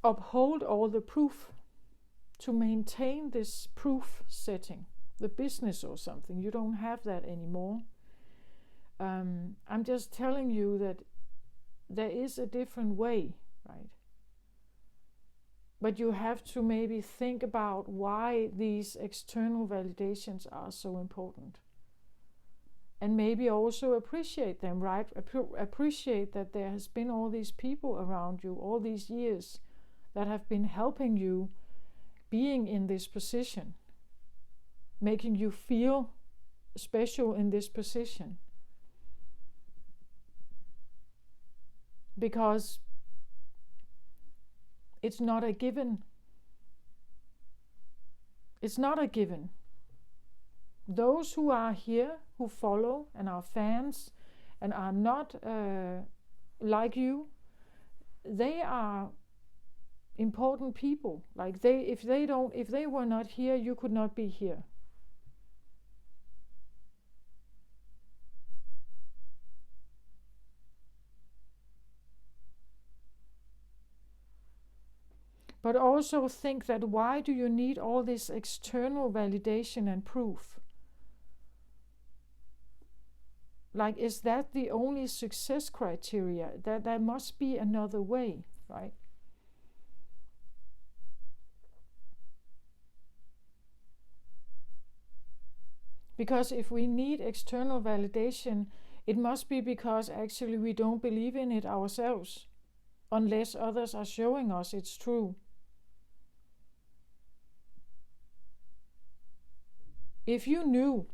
uphold all the proof, to maintain this proof setting, the business or something. You don't have that anymore. I'm just telling you that there is a different way, right? But you have to maybe think about why these external validations are so important. And maybe also appreciate them, right? Appreciate that there has been all these people around you all these years that have been helping you being in this position, making you feel special in this position. because it's not a given. It's not a given. Those who are here, who follow and are fans and are not like you, they are important people. Like if they were not here, you could not be here. But also think that why do you need all this external validation and proof? Like, is that the only success criteria? That there must be another way, right? Because if we need external validation, it must be because actually we don't believe in it ourselves, unless others are showing us it's true. If you knew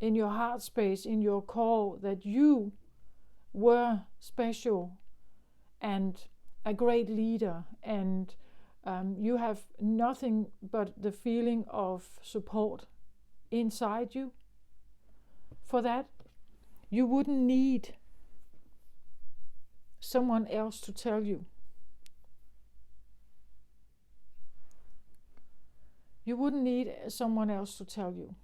in your heart space, in your core, that you were special and a great leader, and you have nothing but the feeling of support inside you, for that, you wouldn't need someone else to tell you. You wouldn't need someone else to tell you.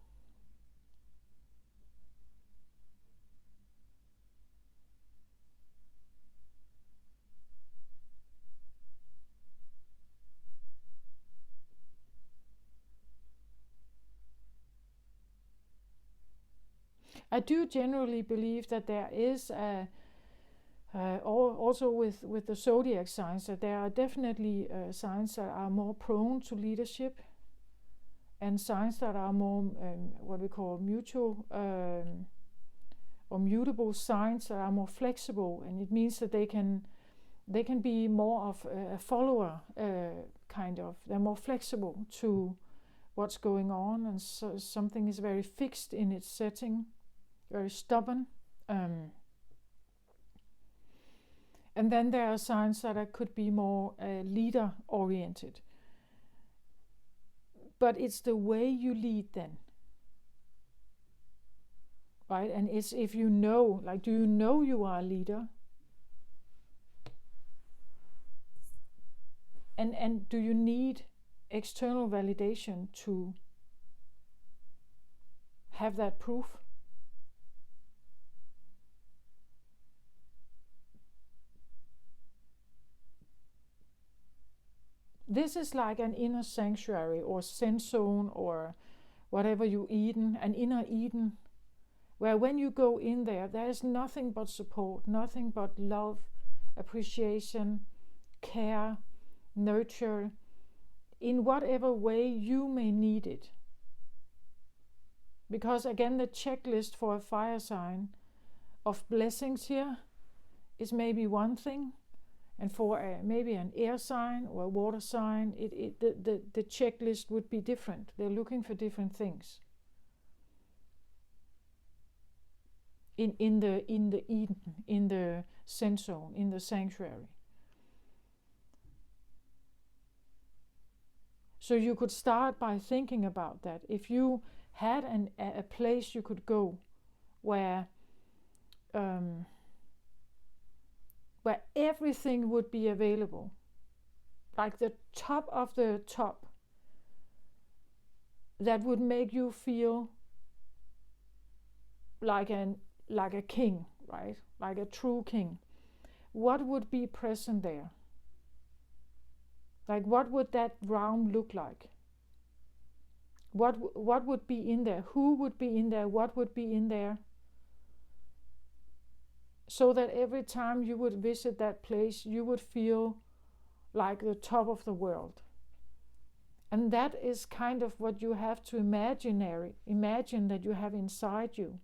I do generally believe that there is also with the zodiac signs, that there are definitely signs that are more prone to leadership, and signs that are more what we call mutual or mutable signs that are more flexible, and it means that they can be more of a follower kind of. They're more flexible to what's going on, and so something is very fixed in its setting, very stubborn. And then there are signs that could be more leader oriented. But it's the way you lead then. Right? And it's if you know, like, do you know you are a leader? And do you need external validation to have that proof? This is like an inner sanctuary or Zen zone or whatever you Eden, an inner Eden, where when you go in there, there is nothing but support, nothing but love, appreciation, care, nurture, in whatever way you may need it. Because again, the checklist for a fire sign of blessings here is maybe one thing, and for maybe an air sign or a water sign, the checklist would be different. They're looking for different things. In the Eden, in the Zen zone, in the sanctuary. So you could start by thinking about that. If you had a place you could go where everything would be available, like the top of the top, that would make you feel like a king, right? Like a true king. What would be present there? Like, what would that realm look like? What would be in there? Who would be in there? What would be in there? So that every time you would visit that place, you would feel like the top of the world. And that is kind of what you have to imagine that you have inside you.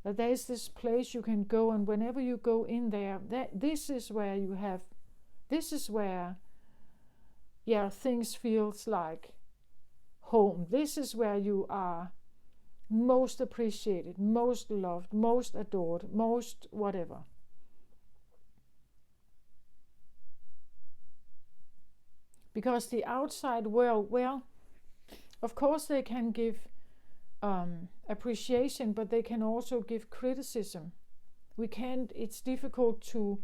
That there is this place you can go, and whenever you go in there, this is where things feels like home. This is where you are most appreciated, most loved, most adored, most whatever. Because the outside world, well, of course they can give appreciation, but they can also give criticism. It's difficult to,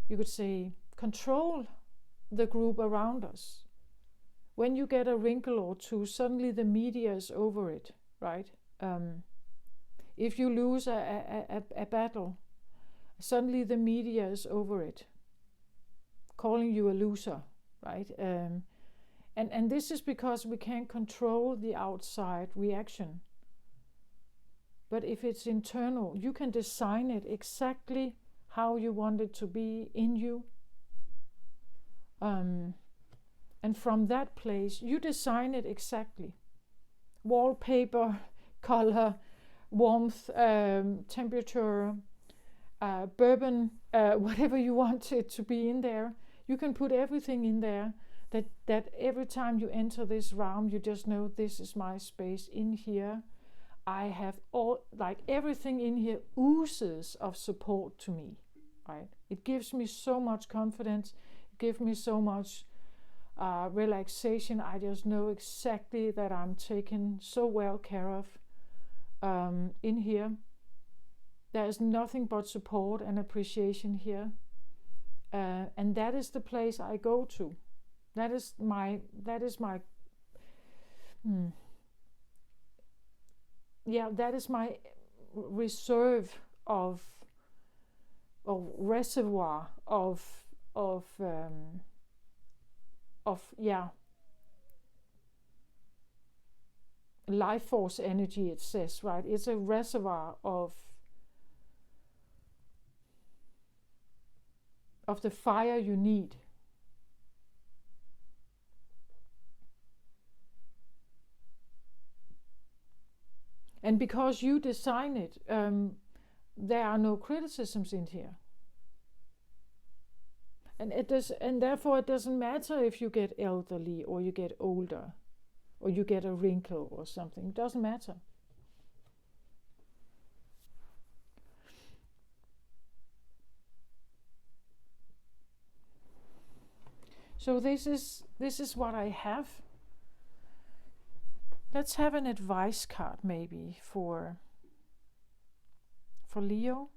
you could say, control the group around us. When you get a wrinkle or two, suddenly the media is over it, right? If you lose a battle, suddenly the media is over it, calling you a loser, right? And this is because we can't control the outside reaction. But if it's internal, you can design it exactly how you want it to be in you. And from that place, you design it exactly. Wallpaper, color, warmth, temperature, bourbon, whatever you want it to be in there. You can put everything in there that every time you enter this room, you just know this is my space in here. I have everything in here oozes of support to me, right? It gives me so much confidence. It gives me so much relaxation. I just know exactly that I'm taken so well care of in here. There is nothing but support and appreciation here, and that is the place I go to. That is my reserve of reservoir of life force energy, it says, right? It's a reservoir of the fire you need. And because you design it, there are no criticisms in here. And therefore it doesn't matter if you get elderly or you get older or you get a wrinkle or something. It doesn't matter. So this is what I have. Let's have an advice card maybe for Leo.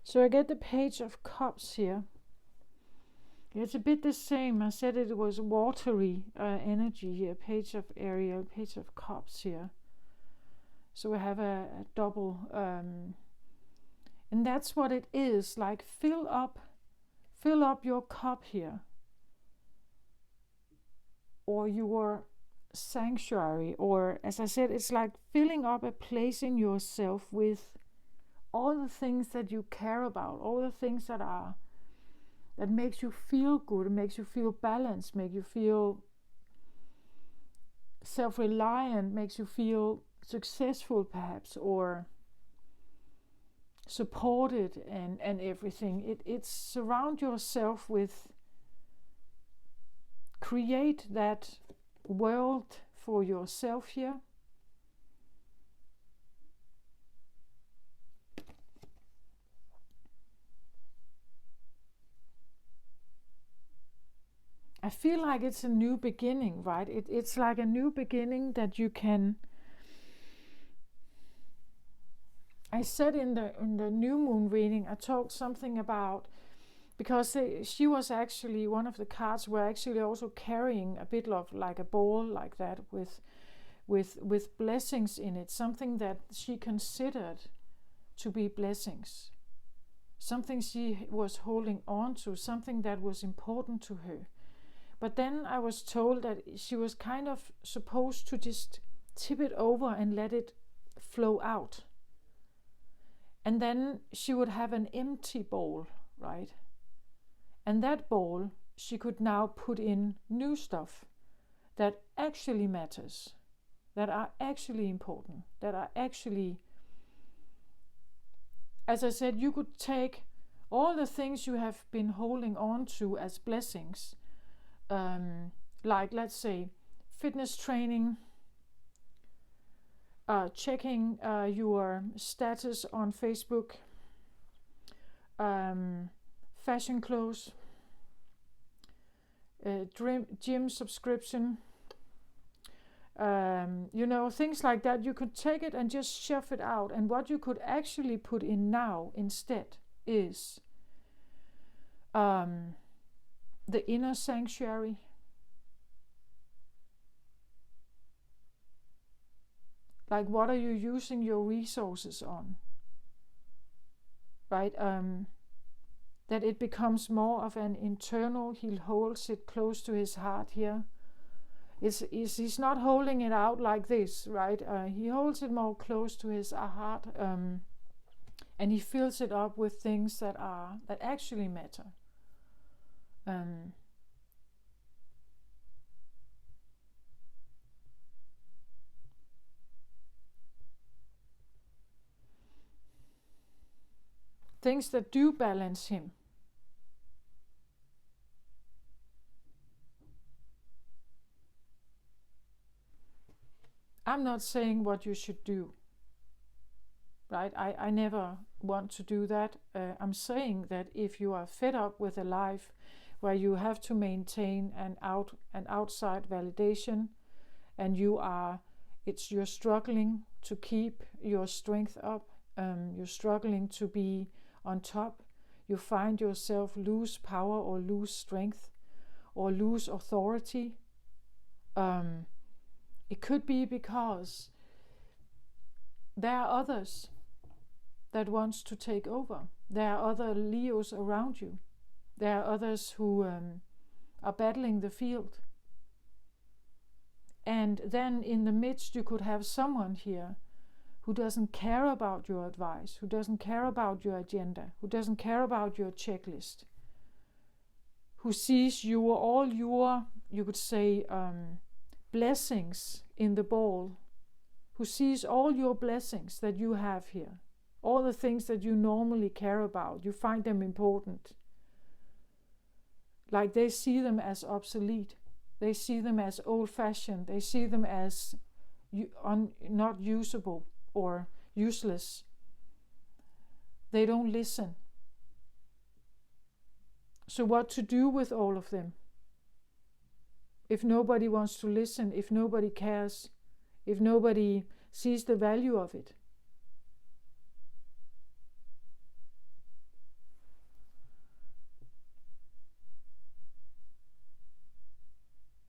So I get the Page of Cups here. It's a bit the same. I said it was watery energy here. Page of Ariel, Page of Cups here. So we have a double, and that's what it is. Like fill up your cup here, or your sanctuary, or as I said, it's like filling up a place in yourself with all the things that you care about, all the things that makes you feel good, makes you feel balanced, make you feel self-reliant, makes you feel successful perhaps, or supported and everything. It's surround yourself with, create that world for yourself here. I feel like it's a new beginning, right? It's like a new beginning that you can. I said in the new moon reading, I talked something about, because she was actually, one of the cards were actually also carrying a bit of like a ball like that with blessings in it, something that she considered to be blessings, something she was holding on to, something that was important to her. But then I was told that she was kind of supposed to just tip it over and let it flow out. And then she would have an empty bowl, right? And that bowl, she could now put in new stuff that actually matters, that are actually important, that are actually, as I said, you could take all the things you have been holding on to as blessings, like let's say fitness training, checking your status on Facebook, fashion clothes, gym subscription, things like that. You could take it and just shove it out. And what you could actually put in now instead is the inner sanctuary. Like, what are you using your resources on? Right? That it becomes more of an internal, he holds it close to his heart here. He's not holding it out like this, right? He holds it more close to his heart, and he fills it up with things that actually matter. Things that do balance him. I'm not saying what you should do, right? I never want to do that. I'm saying that if you are fed up with a life where you have to maintain an outside validation, and you're struggling to keep your strength up, you're struggling to be on top, you find yourself lose power or lose strength or lose authority, it could be because there are others that wants to take over. There are other Leos around you. There are others who are battling the field. And then in the midst you could have someone here who doesn't care about your advice, who doesn't care about your agenda, who doesn't care about your checklist, who sees all your, you could say, blessings in the ball, who sees all your blessings that you have here, all the things that you normally care about, you find them important. Like they see them as obsolete, they see them as old-fashioned, they see them as not usable or useless. They don't listen. So what to do with all of them? If nobody wants to listen, if nobody cares, if nobody sees the value of it.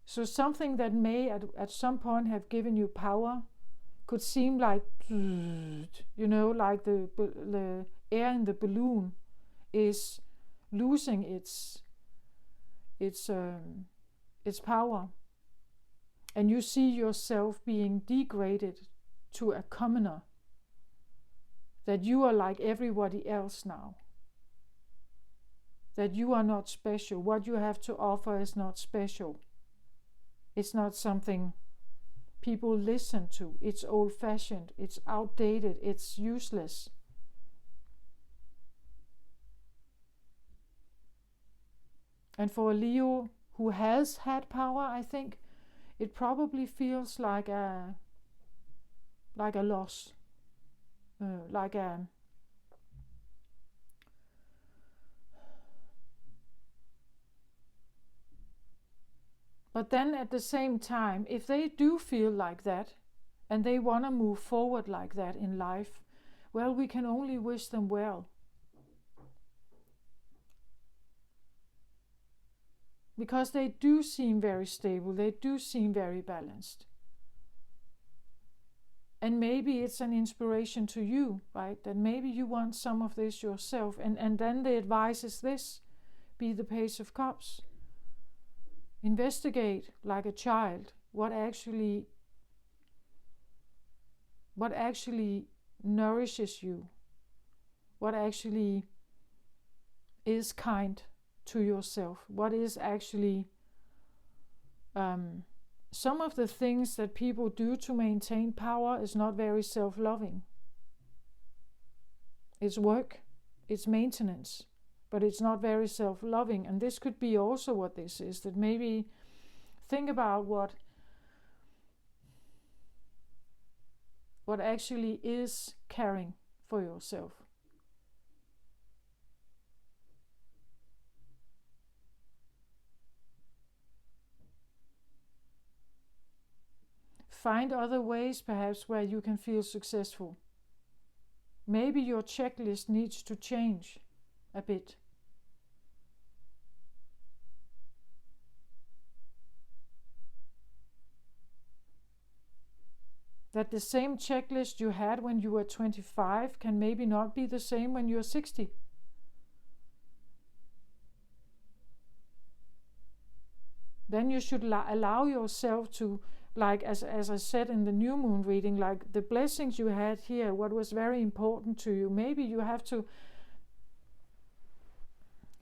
So something that may at some point have given you power could seem like, like the air in the balloon is losing its power. And you see yourself being degraded to a commoner. That you are like everybody else now. That you are not special. What you have to offer is not special. It's not something people listen to. It's old-fashioned. It's outdated. It's useless. And for a Leo who has had power, I think it probably feels like a loss, But then at the same time, if they do feel like that, and they want to move forward like that in life, well, we can only wish them well. Because they do seem very stable, they do seem very balanced. And maybe it's an inspiration to you, right? That maybe you want some of this yourself. And then the advice is this: be the Page of Cups. Investigate like a child what actually nourishes you, what actually is kind to yourself, what is actually some of the things that people do to maintain power is not very self-loving. It's work, it's maintenance, but it's not very self-loving. And this could be also what this is, that maybe think about what actually is caring for yourself. Find other ways perhaps where you can feel successful. Maybe your checklist needs to change a bit. That the same checklist you had when you were 25 can maybe not be the same when you're 60. Then you should allow yourself to, like as I said in the new moon reading, like the blessings you had here, what was very important to you, maybe you have to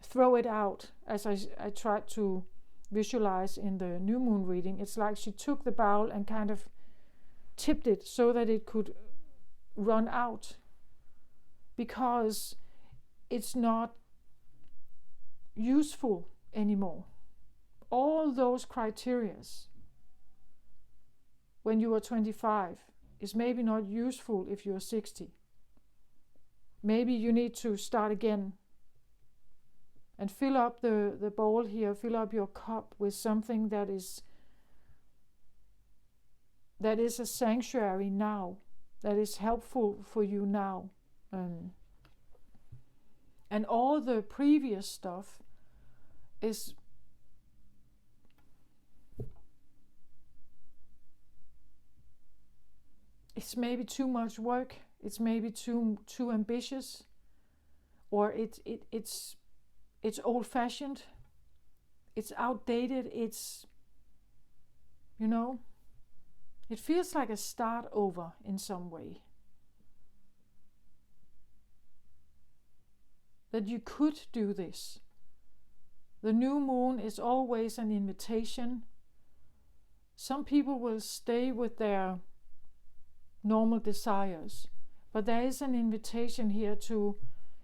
throw it out, as I tried to visualize in the new moon reading. It's like she took the bowl and kind of tipped it so that it could run out, because it's not useful anymore. All those criterias when you are 25 is maybe not useful if you're 60. Maybe you need to start again and fill up the bowl here, fill up your cup with something that is a sanctuary now, that is helpful for you now. And all the previous stuff is it's maybe too much work, it's maybe too ambitious, or it's old-fashioned, it's outdated, it's, it feels like a start over in some way. That you could do this. The new moon is always an invitation. Some people will stay with their normal desires, but there is an invitation here to,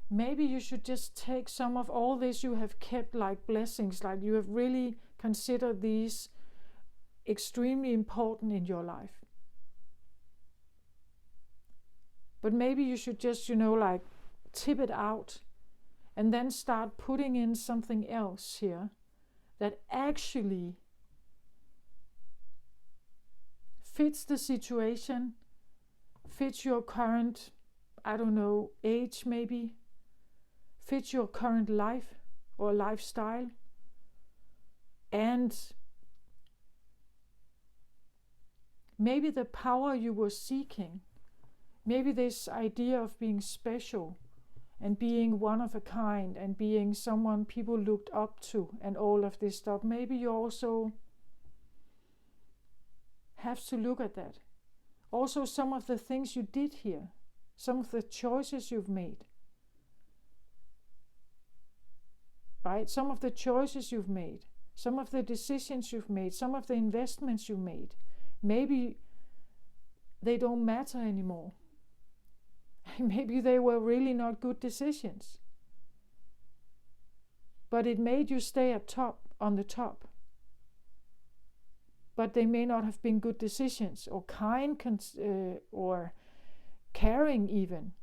maybe you should just take some of all this you have kept like blessings, like you have really considered these extremely important in your life. But maybe you should just, like tip it out and then start putting in something else here that actually fits the situation, fits your current, age maybe, fits your current life or lifestyle, and maybe the power you were seeking, maybe this idea of being special and being one of a kind and being someone people looked up to and all of this stuff, maybe you also have to look at that. Also some of the things you did here, some of the choices you've made, right? Some of the choices you've made, some of the decisions you've made, some of the investments you made, maybe they don't matter anymore. Maybe they were really not good decisions, but it made you stay on the top. But they may not have been good decisions or kind or caring even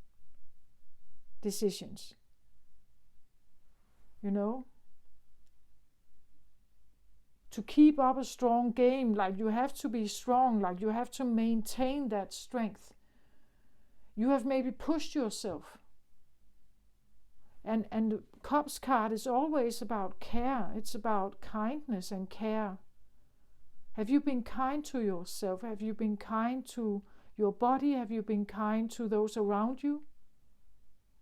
decisions. To keep up a strong game, like you have to be strong, like you have to maintain that strength. You have maybe pushed yourself. And the Cups card is always about care. It's about kindness and care. Have you been kind to yourself? Have you been kind to your body? Have you been kind to those around you?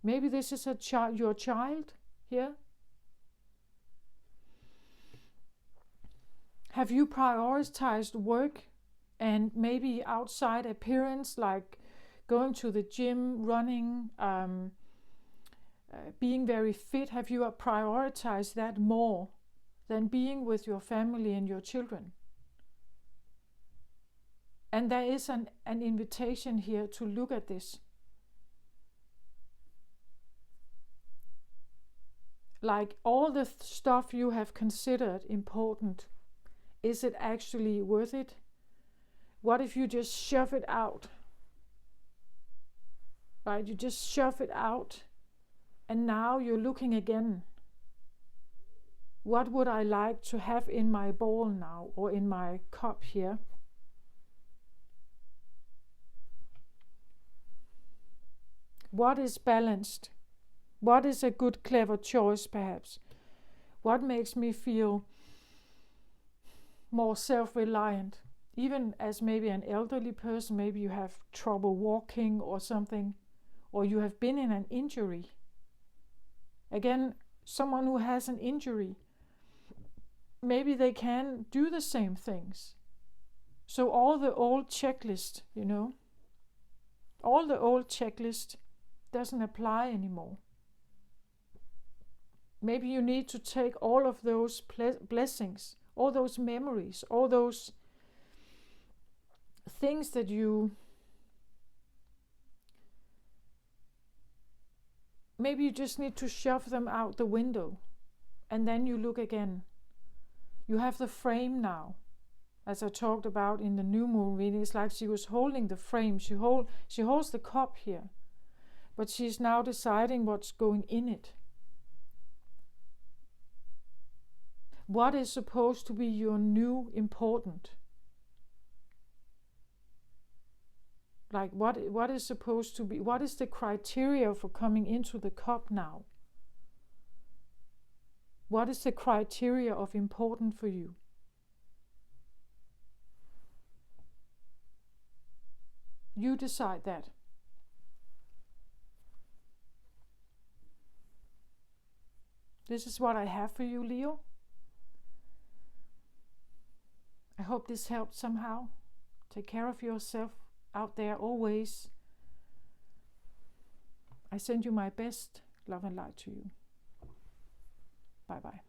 Maybe this is your child here. Have you prioritized work and maybe outside appearance, like going to the gym, running, being very fit? Have you prioritized that more than being with your family and your children? And there is an invitation here to look at this. like all the stuff you have considered important, is it actually worth it? What if you just shove it out? Right? You just shove it out, and now you're looking again. What would I like to have in my bowl now, or in my cup here? What is balanced? What is a good, clever choice, perhaps? What makes me feel more self-reliant? Even as maybe an elderly person, maybe you have trouble walking or something, or you have been in an injury. Again, someone who has an injury, maybe they can do the same things. So all the old checklist, all the old checklist doesn't apply anymore. Maybe you need to take all of those blessings, all those memories, all those things that maybe you just need to shove them out the window, and then you look again. You have the frame now. As I talked about in the new moon reading, it's like she was holding the frame. She holds the cup here, but she's now deciding what's going in it. What is supposed to be your new important? Like what is supposed to be, what is the criteria for coming into the cup now? What is the criteria of important for you? You decide that. This is what I have for you, Leo. I hope this helped somehow. Take care of yourself out there always. I send you my best love and light to you. Bye bye.